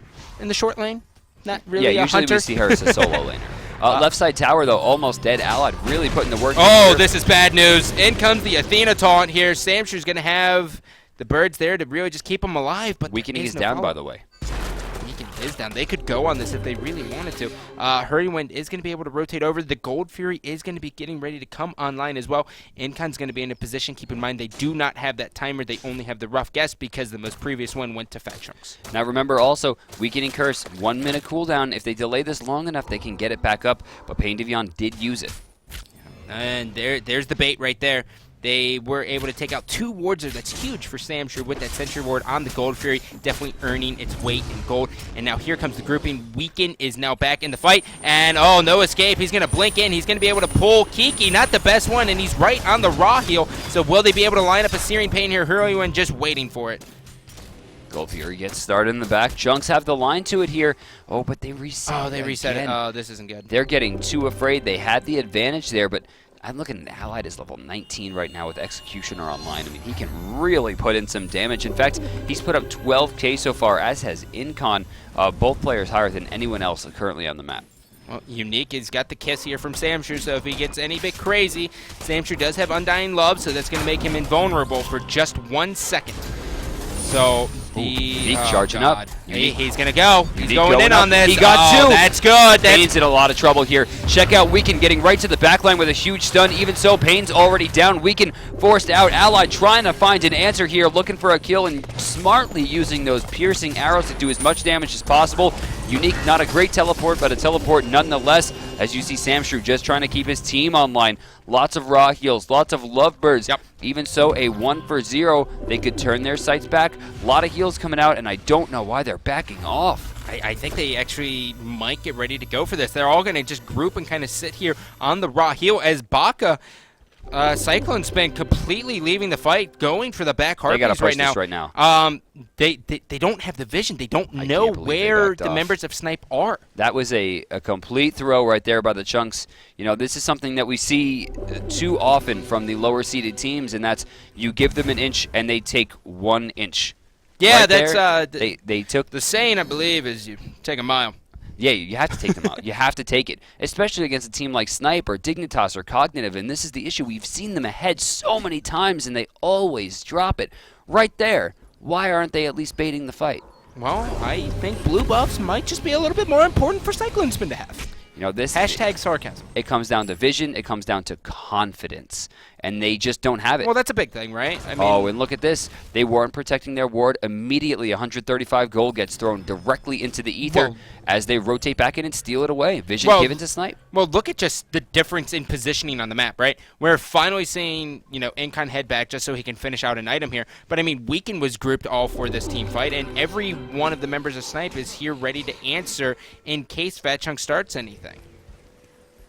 short lane. Not really a usually hunter. We see her as a solo laner. Left side tower, though, almost dead. Allied really putting the work in Oh, here. this is bad news. In comes the Athena taunt here. Samshu's going to have the birds there to really just keep him alive. But Weakening is down, by the way. Is down. They could go on this if they really wanted to. Hurrywin is going to be able to rotate over. The Gold Fury is going to be getting ready to come online as well. Incon's going to be in a position. Keep in mind, they do not have that timer. They only have the Rough Guess because the most previous one went to Fat Chunks. Now remember also, Weakening Curse, 1 minute cooldown. If they delay this long enough, they can get it back up. But Pain Devion did use it. And there's the bait right there. They were able to take out 2 wards there. That's huge for Samshrew with that Sentry Ward on the Gold Fury, definitely earning its weight in gold. And now here comes the grouping. Weaken is now back in the fight, and oh, no escape. He's going to blink in. He's going to be able to pull Kiki, not the best one, and he's right on the raw heal. So will they be able to line up a Searing Pain here? Hurrywin just waiting for it. Gold Fury gets started in the back. Chunks have the line to it here. Oh, but they reset. Oh, they reset it. Oh, this isn't good. They're getting too afraid. They had the advantage there, but I'm looking at Allied is level 19 right now with Executioner online. I mean, he can really put in some damage. In fact, he's put up 12k so far, as has Incon. Both players higher than anyone else currently on the map. Well, Unique has got the kiss here from Samshrew, so if he gets any bit crazy, Samshrew does have Undying Love, so that's going to make him invulnerable for just 1 second. So Unique charging up. He's going to go. He's Unique going in up. on this. He got 2. That's good. Pain's in a lot of trouble here. Check out Weaken getting right to the backline with a huge stun. Even so, Pain's already down. Weaken forced out. Allied trying to find an answer here, looking for a kill and smartly using those piercing arrows to do as much damage as possible. Unique, not a great teleport, but a teleport nonetheless. As you see Samshrew just trying to keep his team online. Lots of raw heals, lots of lovebirds. Yep. Even so, a 1 for 0. They could turn their sights back. A lot of heals coming out, and I don't know why they're backing off. I think they actually might get ready to go for this. They're all going to just group and kind of sit here on the raw heal as Baka, Cyclone's been completely leaving the fight, going for the back Harpies right now. They don't have the vision. They don't know where the members of Snipe are. That was a complete throw right there by the Chunks. You know, this is something that we see too often from the lower seeded teams, and that's you give them an inch and they take 1 inch. Yeah, right that's they took the saying, I believe, is you take a mile. Yeah, you have to take them out. You have to take it, especially against a team like Snipe or Dignitas or Cognitive, and this is the issue. We've seen them ahead so many times, and they always drop it right there. Why aren't they at least baiting the fight? Well, I think blue buffs might just be a little bit more important for Cyclone Spin to have. You know, this hashtag sarcasm. It comes down to vision. It comes down to confidence. and they just don't have it. Well, that's a big thing, right? I mean, oh, and look at this. They weren't protecting their ward. Immediately, 135 gold gets thrown directly into the ether as they rotate back in and steal it away. Vision given to Snipe. Well, look at just the difference in positioning on the map, right? We're finally seeing, Incon head back just so he can finish out an item here. But, I mean, Weekend was grouped all for this team fight, and every one of the members of Snipe is here ready to answer in case Fat Chunk starts anything.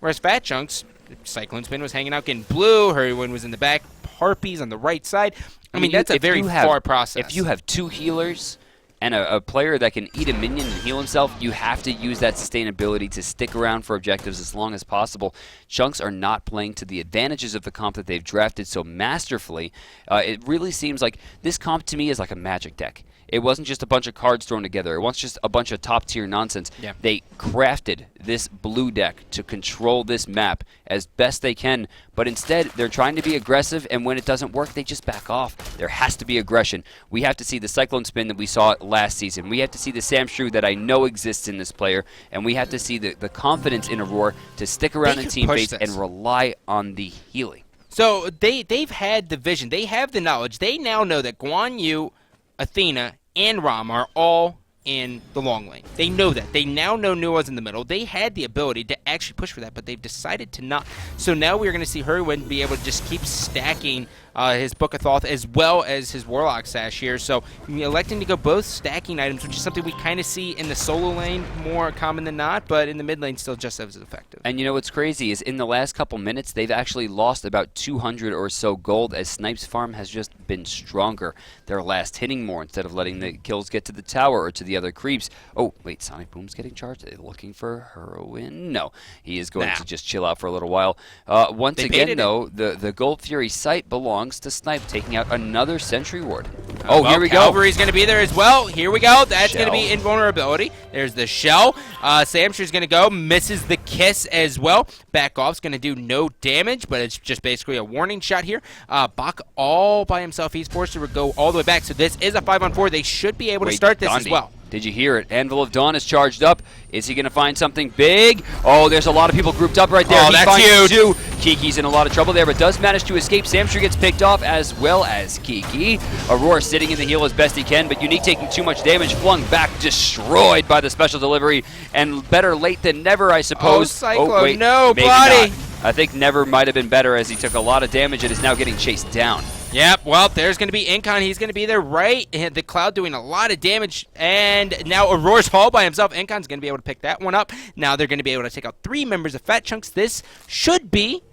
Whereas Fat Chunk's Cyclone Spin was hanging out getting blue, Hurrywin was in the back, Harpies on the right side. I mean, that's a very far process. If you have 2 healers and a player that can eat a minion and heal himself, you have to use that sustainability to stick around for objectives as long as possible. Chunks are not playing to the advantages of the comp that they've drafted so masterfully. It really seems like this comp to me is like a Magic deck. It wasn't just a bunch of cards thrown together. It wasn't just a bunch of top-tier nonsense. Yeah. They crafted this blue deck to control this map as best they can, but instead they're trying to be aggressive, and when it doesn't work, they just back off. There has to be aggression. We have to see the Cyclone Spin that we saw last season. We have to see the Sam Shrew that I know exists in this player, and we have to see the confidence in Aurora to stick around in team phase and rely on the healing. So they've had the vision. They have the knowledge. They now know that Guan Yu, Athena, and Ram are all in the long lane. They know that. They now know Nua's in the middle. They had the ability to actually push for that, but they've decided to not. So now we're going to see Hurwin be able to just keep stacking his Book of Thoth as well as his Warlock Sash here. So electing to go both stacking items, which is something we kind of see in the solo lane more common than not, but in the mid lane still just as effective. And you know what's crazy is in the last couple minutes, they've actually lost about 200 or so gold as Snipe's farm has just been stronger. They're last hitting more instead of letting the kills get to the tower or to the other creeps. Oh, wait, Sonic Boom's getting charged. Are they looking for Heroin? No. He is going to just chill out for a little while. Once again, though, the Gold Fury site belongs to Snipe, taking out another Sentry Ward. Oh, here we go. Calvary's going to be there as well. Here we go. That's going to be invulnerability. There's the shell. Samsher's going to go. Misses the kiss as well. Back off's going to do no damage, but it's just basically a warning shot here. Bach all by himself. He's forced to go all the way back. So this is a 5-on-4. They should be able to start this as well. Did you hear it? Anvil of Dawn is charged up. Is he going to find something big? Oh, there's a lot of people grouped up right there. Oh, that's huge. Kiki's in a lot of trouble there, but does manage to escape. Samsher gets picked off as well as Kiki. Aurora sitting in the heal as best he can, but Unique taking too much damage. Flung back, destroyed by the special delivery. And better late than never, I suppose. Oh, Cyclone, wait, no, body. Not. I think never might have been better as he took a lot of damage and is now getting chased down. Yep, well, there's going to be Incon. He's going to be there, right? And the Cloud doing a lot of damage. And now Aurora's all by himself. Incon's going to be able to pick that one up. Now they're going to be able to take out 3 members of Fat Chunks. This should be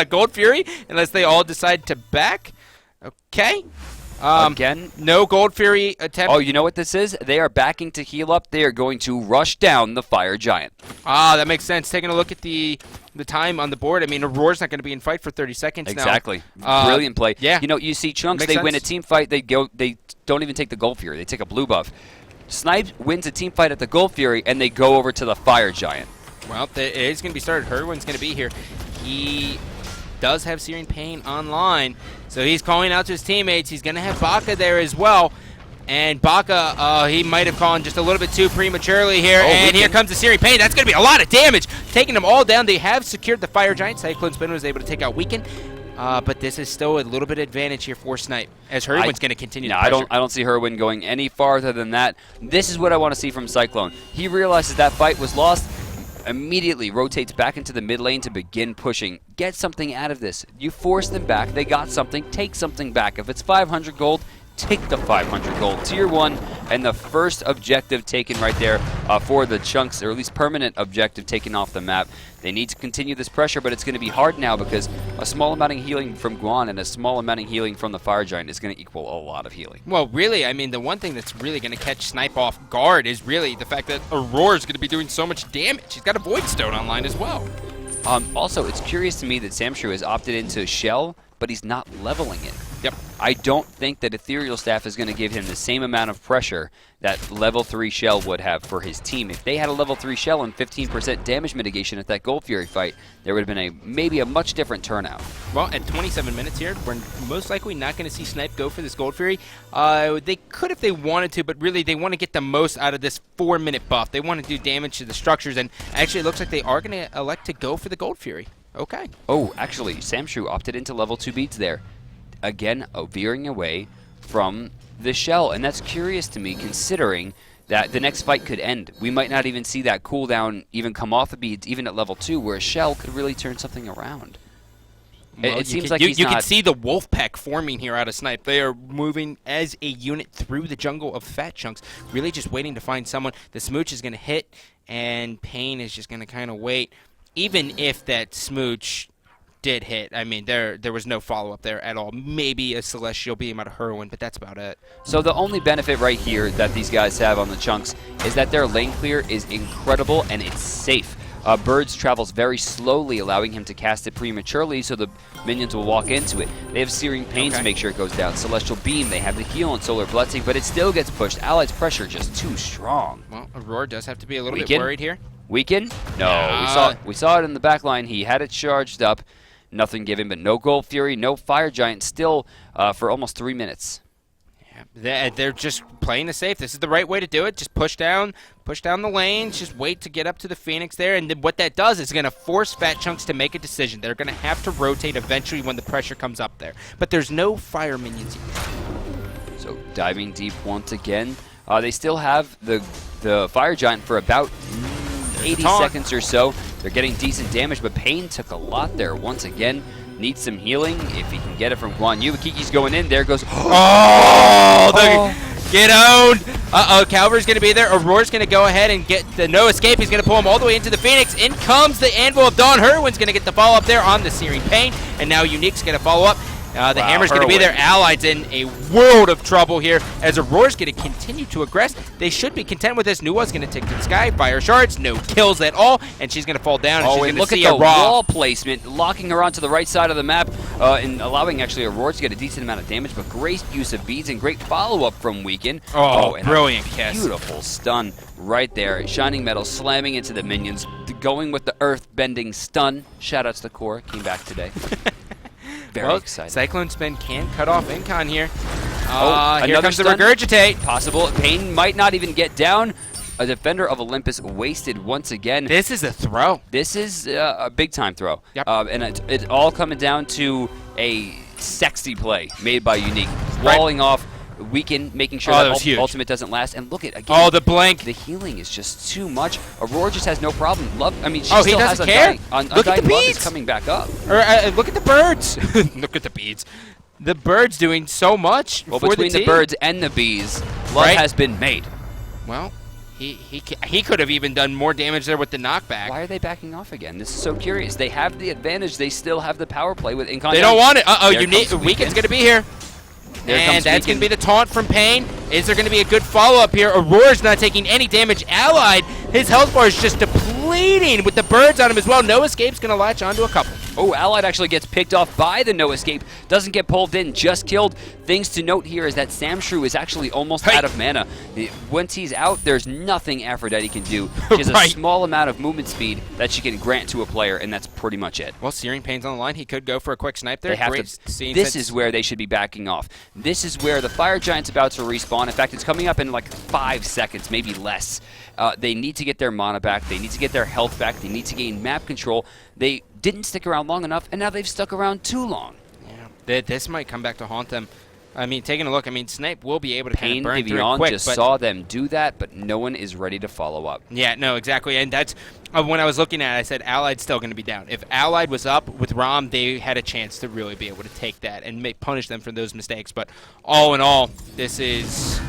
Gold Fury, unless they all decide to back. Okay. Again? No Gold Fury attempt. Oh, you know what this is? They are backing to heal up. They are going to rush down the Fire Giant. Ah, that makes sense. Taking a look at the time on the board. I mean, Aurora's not going to be in fight for 30 seconds now. Exactly. Brilliant play. Yeah. You know, you see Chunks, they win a team fight. They don't even take the Gold Fury. They take a blue buff. Snipe wins a team fight at the Gold Fury, and they go over to the Fire Giant. Well, it is going to be started. Herwin's going to be here. He does have Searing Pain online, so he's calling out to his teammates. He's going to have Baka there as well. And Baka, he might have called just a little bit too prematurely here. And here comes the Searing Pain. That's going to be a lot of damage. Taking them all down. They have secured the Fire Giant. Cyclone Spin was able to take out Weaken. But this is still a little bit advantage here for Snipe, as Herwin's going to continue to pressure. I don't see Herwin going any farther than that. This is what I want to see from Cyclone. He realizes that fight was lost. Immediately rotates back into the mid lane to begin pushing. Get something out of this. You force them back. They got something. Take something back. If it's 500 gold, take the 500 gold. Tier 1 and the first objective taken right there for the Chunks, or at least permanent objective taken off the map. They need to continue this pressure, but it's going to be hard now because a small amount of healing from Guan and a small amount of healing from the Fire Giant is going to equal a lot of healing. Well, really, I mean, the one thing that's really going to catch Snipe off guard is really the fact that Aurora's going to be doing so much damage. He's got a Void Stone online as well. Also, it's curious to me that Samshrew has opted into Shell, but he's not leveling it. Yep. I don't think that Ethereal Staff is going to give him the same amount of pressure that level 3 Shell would have for his team. If they had a level 3 Shell and 15% damage mitigation at that Gold Fury fight, there would have been maybe a much different turnout. Well, at 27 minutes here, we're most likely not going to see Snipe go for this Gold Fury. They could if they wanted to, but really they want to get the most out of this 4-minute buff. They want to do damage to the structures, and actually it looks like they are going to elect to go for the Gold Fury. Okay. Oh, actually, Samshrew opted into level 2 beads there. Again, veering away from the shell. And that's curious to me, considering that the next fight could end. We might not even see that cooldown even come off the beads, even at level 2, where a shell could really turn something around. Well, it seems like you not... can see the wolf pack forming here out of Snipe. They are moving as a unit through the jungle of Fat Chunks, really just waiting to find someone. The smooch is going to hit, and Pain is just going to kind of wait. Even if that smooch did hit, I mean, there was no follow-up there at all. Maybe a Celestial Beam out of Heroin, but that's about it. So the only benefit right here that these guys have on the Chunks is that their lane clear is incredible and it's safe. Birds travels very slowly, allowing him to cast it prematurely so the minions will walk into it. They have Searing Pain to make sure it goes down. Celestial Beam, they have the heal on Solar Blessing, but it still gets pushed. Allied's pressure just too strong. Well, Aurora does have to be a little bit worried here. Weaken? No, we saw it in the back line. He had it charged up. Nothing given, but no Gold Fury, no Fire Giant still for almost 3 minutes. Yeah, they're just playing it safe. This is the right way to do it. Just push down the lanes. Just wait to get up to the Phoenix there. And then what that does is going to force Fat Chunks to make a decision. They're going to have to rotate eventually when the pressure comes up there. But there's no fire minions yet. So diving deep once again. They still have the Fire Giant for about 80 seconds or so. They're getting decent damage, but Pain took a lot there once again. Needs some healing if he can get it from Guan Yu. Kiki's going in. There goes. Get owned. Calver's going to be there. Aurora's going to go ahead and get the no escape. He's going to pull him all the way into the Phoenix. In comes the Anvil of Dawn. Heroin's going to get the follow up there on the Searing Pain. And now Unique's going to follow up. The Hammer's going to be there. Allied's in a world of trouble here as Aurora's going to continue to aggress. They should be content with this. Nua's going to take to the sky. Fire shards. No kills at all. And she's going to fall down. And she's going to see look at the wall placement, locking her onto the right side of the map and allowing actually Aurora to get a decent amount of damage. But great use of beads and great follow-up from Weaken. And brilliant kiss. Beautiful stun right there. Shining Metal slamming into the minions. Going with the earth-bending stun. Shoutouts to Core. Came back today. Very excited. Cyclone Spin can cut off Incon here. Here comes the stun. Regurgitate. Possible. Pain might not even get down. A Defender of Olympus wasted once again. This is a throw. This is a big-time throw. Yep. And it's all coming down to a sexy play made by Unique. Walling off Weaken, making sure that ultimate doesn't last. And look at again. The blink. The healing is just too much. Aurora just has no problem. She he still has doesn't care. Look at the beads. Love is coming back up. Look at the birds. Look at the beads. The birds doing so much. Well, for between the birds and the bees, love has been made. Well, he could have even done more damage there with the knockback. Why are they backing off again? This is so curious. They have the advantage. They still have the power play with Incon. They don't want it. Weaken's going to be here. And that's going to be the taunt from Pain. Is there going to be a good follow-up here? Aurora's not taking any damage. Allied, his health bar is just depleting with the birds on him as well. No escape's going to latch onto a couple. Oh, Allied actually gets picked off by the no escape. Doesn't get pulled in, just killed. Things to note here is that Samshrew is actually almost out of mana. Once he's out, there's nothing Aphrodite can do. She has a small amount of movement speed that she can grant to a player, and that's pretty much it. Well, Searing Pain's on the line. He could go for a quick snipe there. This is where they should be backing off. This is where the Fire Giant's about to respawn. In fact, it's coming up in like 5 seconds, maybe less. They need to get their mana back. They need to get their health back. They need to gain map control. They didn't stick around long enough, and now they've stuck around too long. Yeah, this might come back to haunt them. I mean, taking a look, Snipe will be able to kind of burn through it quick. Just saw them do that, but no one is ready to follow up. Yeah, no, exactly. And that's when I was looking at it, I said Allied's still going to be down. If Allied was up with Rom, they had a chance to really be able to take that and punish them for those mistakes. But all in all, this is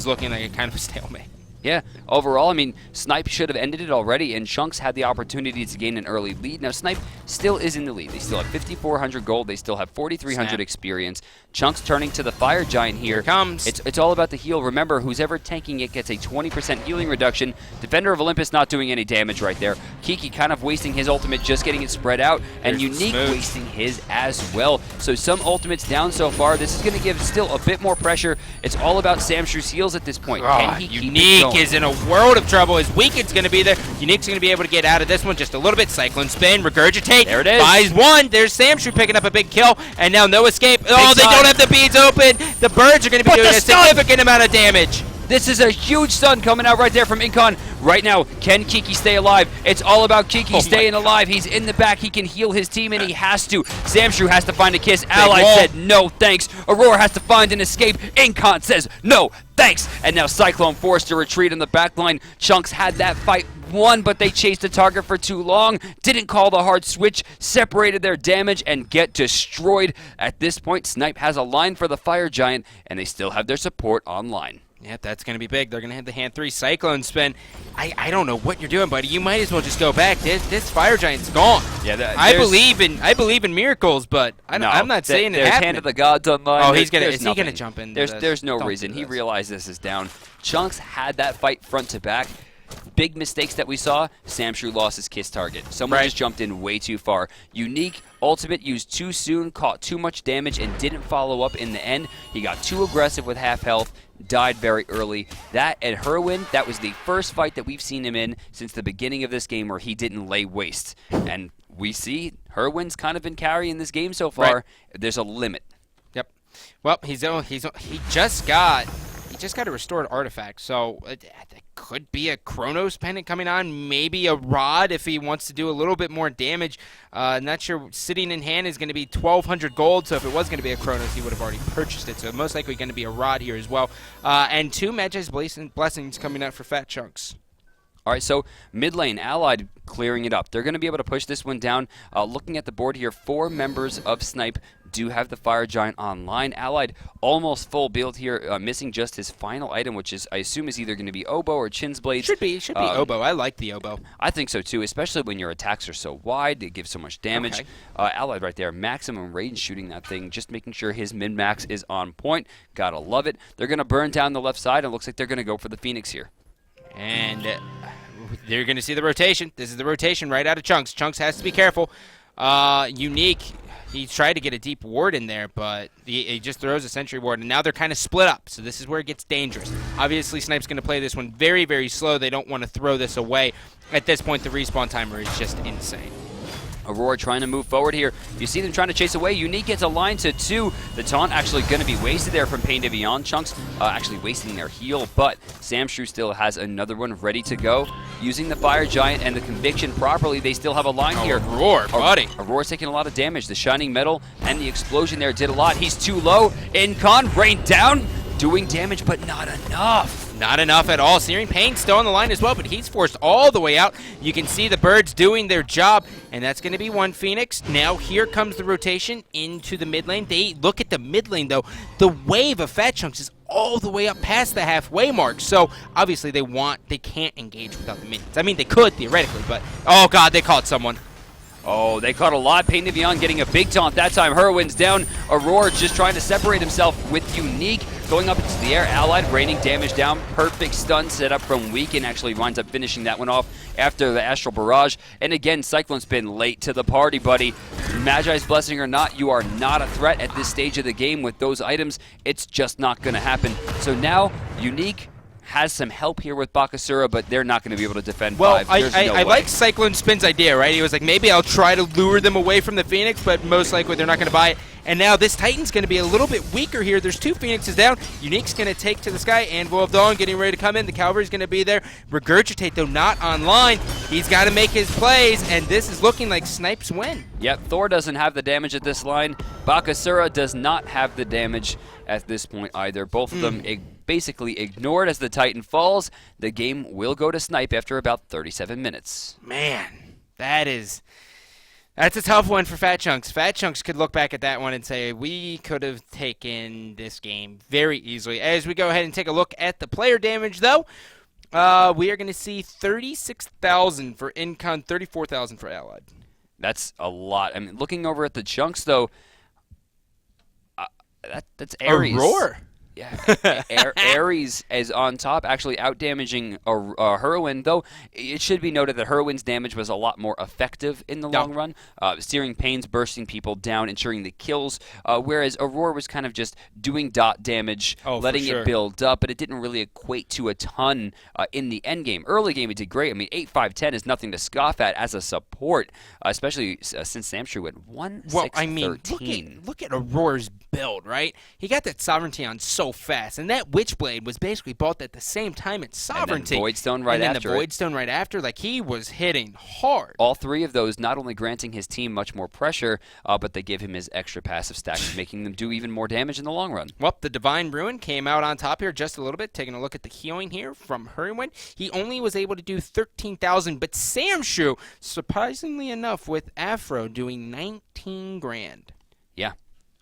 looking like a kind of a stalemate. Yeah, overall, Snipe should have ended it already, and Chunks had the opportunity to gain an early lead. Now, Snipe still is in the lead. They still have 5,400 gold. They still have 4,300 experience. Chunks turning to the Fire Giant here. Comes. It's all about the heal. Remember, who's ever tanking it gets a 20% healing reduction. Defender of Olympus not doing any damage right there. Kiki kind of wasting his ultimate, just getting it spread out, and Unique wasting his as well. So some ultimates down so far. This is going to give still a bit more pressure. It's all about Samshrew's heals at this point. Can he keep it going? Is in a world of trouble. His Weaken's going to be there. Unique's going to be able to get out of this one just a little bit. Cyclone Spin, Regurgitate. There it is. Buys one. There's Samshrew picking up a big kill, and now no escape. They don't have the beads open. The birds are going to be doing a significant amount of damage. This is a huge stun coming out right there from Incon. Right now, can Kiki stay alive? It's all about Kiki staying alive. He's in the back. He can heal his team, and he has to. Samshrew has to find a kiss. Allied said no thanks. Aurora has to find an escape. Incon says no thanks. And now Cyclone forced to retreat in the back line. Chunks had that fight won, but they chased the target for too long. Didn't call the hard switch. Separated their damage and get destroyed. At this point, Snipe has a line for the Fire Giant, and they still have their support online. Yep, that's going to be big. They're going to have the hand 3 Cyclone spin. I don't know what you're doing, buddy. You might as well just go back. This Fire Giant's gone. Yeah, I believe in miracles, but I'm not saying it happened. happening. Hand of the Gods online. Oh, is he going to jump in? There's no reason. He realized this is down. Chunks had that fight front to back. Big mistakes that we saw. Samshrew lost his kiss target. Someone just jumped in way too far. Unique ultimate used too soon, caught too much damage, and didn't follow up in the end. He got too aggressive with half health, died very early. That and Herwin, that was the first fight that we've seen him in since the beginning of this game where he didn't lay waste. And we see Herwin's kind of been carrying this game so far. There's a limit. Yep. Well, he just got a restored artifact, so it could be a Chronos pendant coming on, maybe a rod if he wants to do a little bit more damage. Not sure. Sitting in hand is going to be 1,200 gold, so if it was going to be a Chronos, he would have already purchased it. So most likely going to be a rod here as well. And 2 Magi's Blessings coming out for Fat Chunks. All right, so mid lane, Allied clearing it up. They're going to be able to push this one down. Looking at the board here, 4 members of Snipe do have the Fire Giant online. Allied almost full build here, missing just his final item, which is, I assume, is either going to be Oboe or Chin's Blades. Should be Oboe. I like the Oboe. I think so too, especially when your attacks are so wide. They give so much damage. Allied right there, maximum range shooting that thing, just making sure his min-max is on point. Gotta love it. They're going to burn down the left side, and it looks like they're going to go for the Phoenix here. And they're going to see the rotation. This is the rotation right out of Chunks. Chunks has to be careful. Unique, he tried to get a deep ward in there, but he just throws a sentry ward, and now they're kind of split up, so this is where it gets dangerous. Obviously, Snipe's going to play this one very, very slow. They don't want to throw this away. At this point, the respawn timer is just insane. Aurora trying to move forward here. You see them trying to chase away. Unique gets a line to 2. The taunt actually going to be wasted there from Pain de Vion. Chunks actually wasting their heal, but Samshrew still has another one ready to go. Using the Fire Giant and the Conviction properly, they still have a line here. Aurora, buddy. Aurora's taking a lot of damage. The Shining Metal and the explosion there did a lot. He's too low. Incon, rain down, doing damage, but not enough. Not enough at all. Searing Pain still on the line as well, but he's forced all the way out. You can see the birds doing their job, and that's going to be 1 Phoenix. Now here comes the rotation into the mid lane. They look at the mid lane, though. The wave of Fat Chunks is all the way up past the halfway mark, so obviously they can't engage without the minions. I mean, they could theoretically, but oh god, they caught someone. Oh, they caught a lot. Pain de Vion getting a big taunt. That time, Herwin's down. Aurora just trying to separate himself with Unique. Going up into the air. Allied raining damage down. Perfect stun set up from Weaken. Actually winds up finishing that one off after the Astral Barrage. And again, Cyclone's been late to the party, buddy. Magi's Blessing or not, you are not a threat at this stage of the game with those items. It's just not going to happen. So now, Unique has some help here with Bakasura, but they're not going to be able to defend 5. I like Cyclone Spin's idea, right? He was like, maybe I'll try to lure them away from the Phoenix, but most likely they're not going to buy it. And now this Titan's going to be a little bit weaker here. There's 2 Phoenixes down. Unique's going to take to the sky. Anvil of Dawn getting ready to come in. The Cavalry's going to be there. Regurgitate, though, not online. He's got to make his plays, and this is looking like Snipe's win. Yep, Thor doesn't have the damage at this line. Bakasura does not have the damage at this point either. Both of them basically ignored as the Titan falls. The game will go to Snipe after about 37 minutes. Man, that's a tough one for Fat Chunks. Fat Chunks could look back at that one and say, we could have taken this game very easily. As we go ahead and take a look at the player damage, though, we are going to see 36,000 for Incon, 34,000 for Allied. That's a lot. I mean, looking over at the Chunks, though, that's Ares. Aurora. Yeah, Ares is on top, actually out-damaging Herwin, though it should be noted that Herwin's damage was a lot more effective in the long run. Searing Pains bursting people down, ensuring the kills, whereas Aurora was kind of just doing dot damage, letting it build up, but it didn't really equate to a ton in the end game. Early game, it did great. I mean, 8-5-10 is nothing to scoff at as a support, especially since Samshrew went 1-6-13. Well, I mean, look at Aurora's build, right? He got that sovereignty on so so fast. And that Witchblade was basically both at the same time in Sovereignty. And then Voidstone right after. And then the Voidstone right after. Like, he was hitting hard. All three of those not only granting his team much more pressure, but they give him his extra passive stacks, making them do even more damage in the long run. Well, the Divine Ruin came out on top here just a little bit. Taking a look at the healing here from Hurrywin. He only was able to do 13,000, but Samshu, surprisingly enough, with Afro doing 19 grand. Yeah.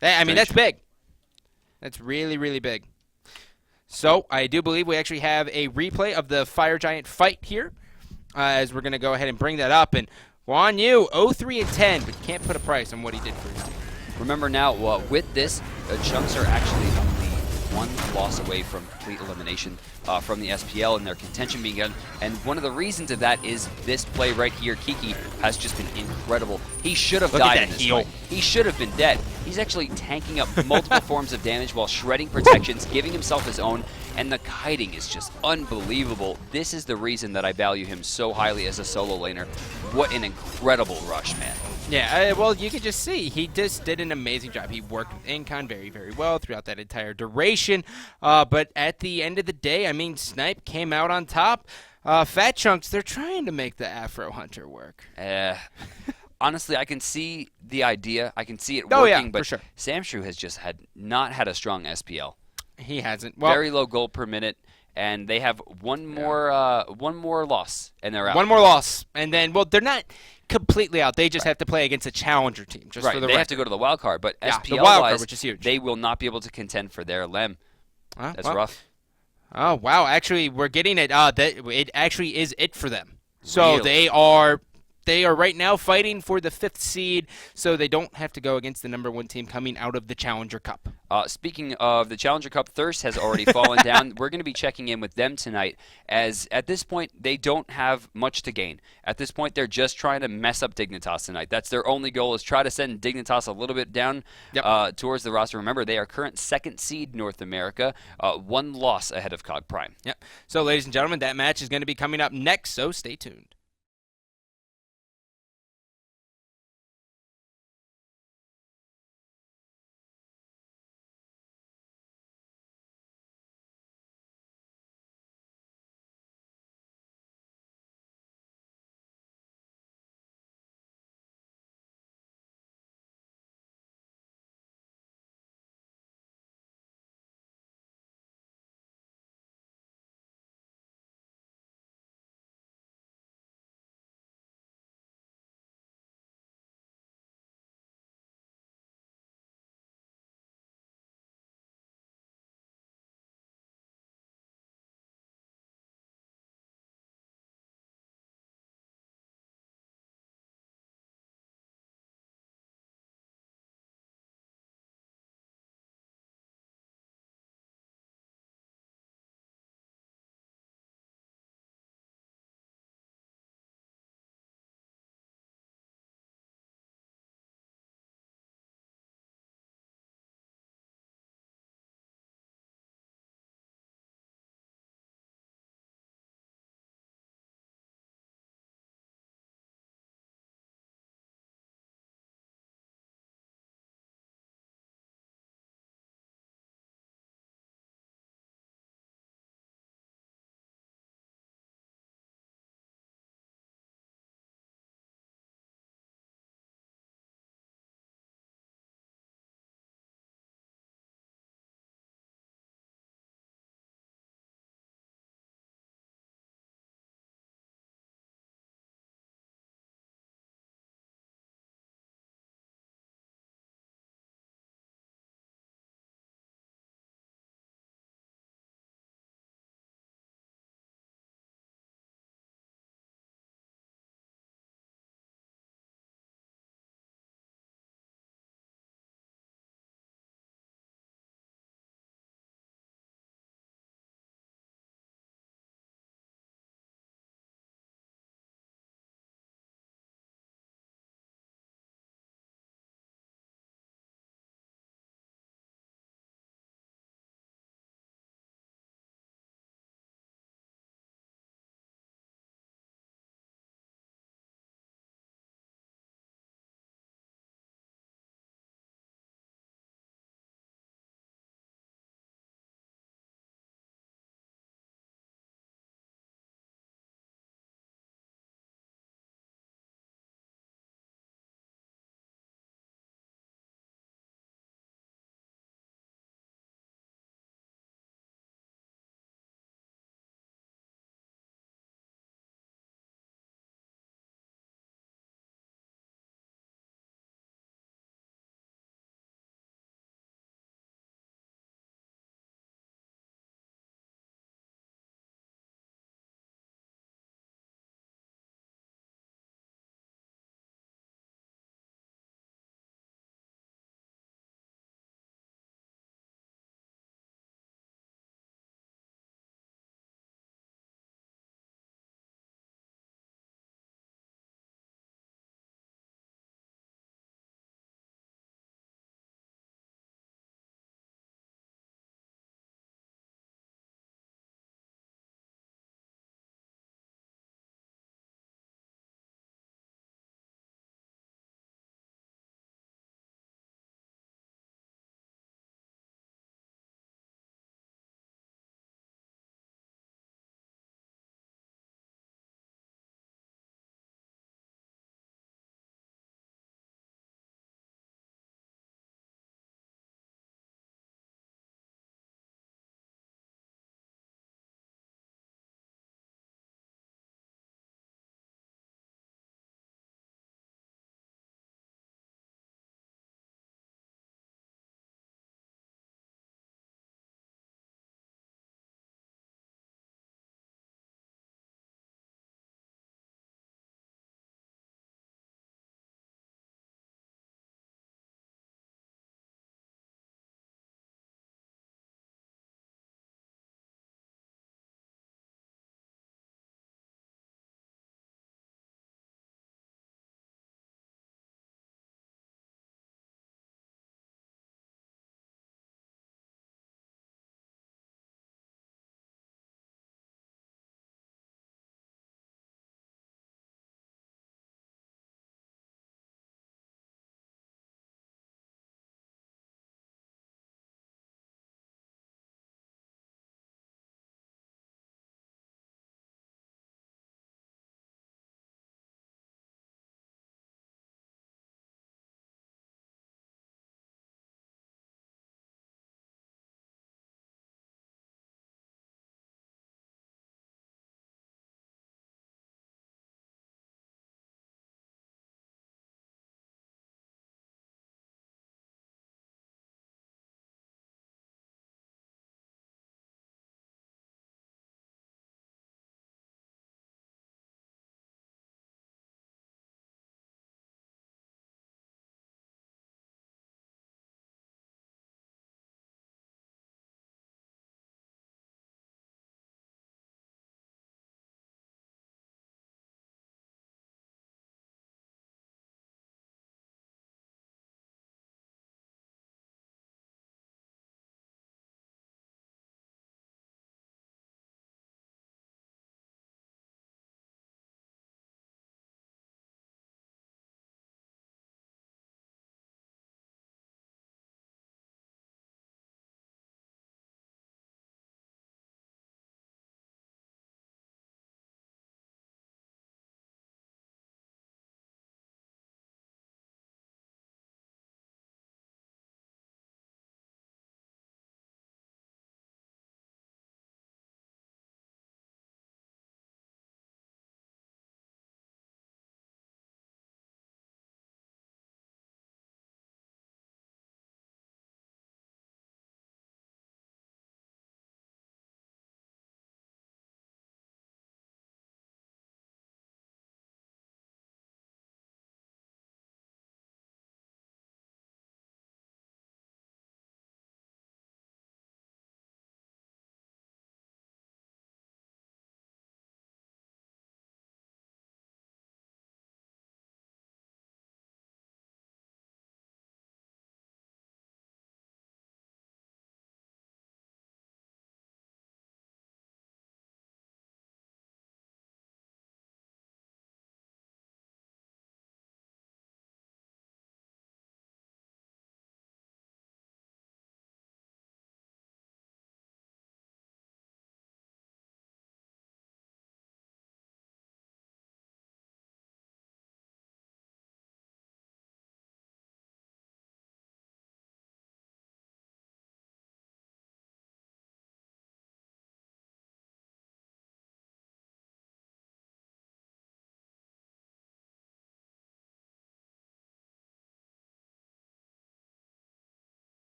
I mean, that's big. That's really, really big. So I do believe we actually have a replay of the Fire Giant fight here, as we're going to go ahead and bring that up. And Guan Yu, 0-3-10, but you can't put a price on what he did for his team. Remember now, with this, Chunks are actually only one loss away from complete elimination from the SPL and their contention being done. And one of the reasons of that is this play right here. Kiki has just been incredible. He should have died in this fight. He should have been dead. He's actually tanking up multiple forms of damage while shredding protections, giving himself his own, and the kiting is just unbelievable. This is the reason that I value him so highly as a solo laner. What an incredible rush, man. Yeah, well, you can just see he just did an amazing job. He worked with Incon very, very well throughout that entire duration. But at the end of the day, I mean, Snipe came out on top. Fat Chunks, they're trying to make the Afro Hunter work. Honestly, I can see the idea. I can see it working, but for sure. Samshu has just not had a strong SPL. He hasn't. Well, very low gold per minute, and they have one more loss, and they're out. One more loss, and then, well, they're not completely out. They just have to play against a challenger team. Just for the they have to go to the wild card, but SPL the wild card, which is huge. They will not be able to contend for their LEM. That's rough. Oh wow! Actually, we're getting it. It actually is it for them. So really? They are right now fighting for the 5th seed, so they don't have to go against the #1 team coming out of the Challenger Cup. Speaking of the Challenger Cup, Thirst has already fallen down. We're going to be checking in with them tonight, as at this point, they don't have much to gain. At this point, they're just trying to mess up Dignitas tonight. That's their only goal, is try to send Dignitas a little bit down towards the roster. Remember, they are current 2nd seed North America, 1 loss ahead of COG Prime. Yep. So, ladies and gentlemen, that match is going to be coming up next, so stay tuned.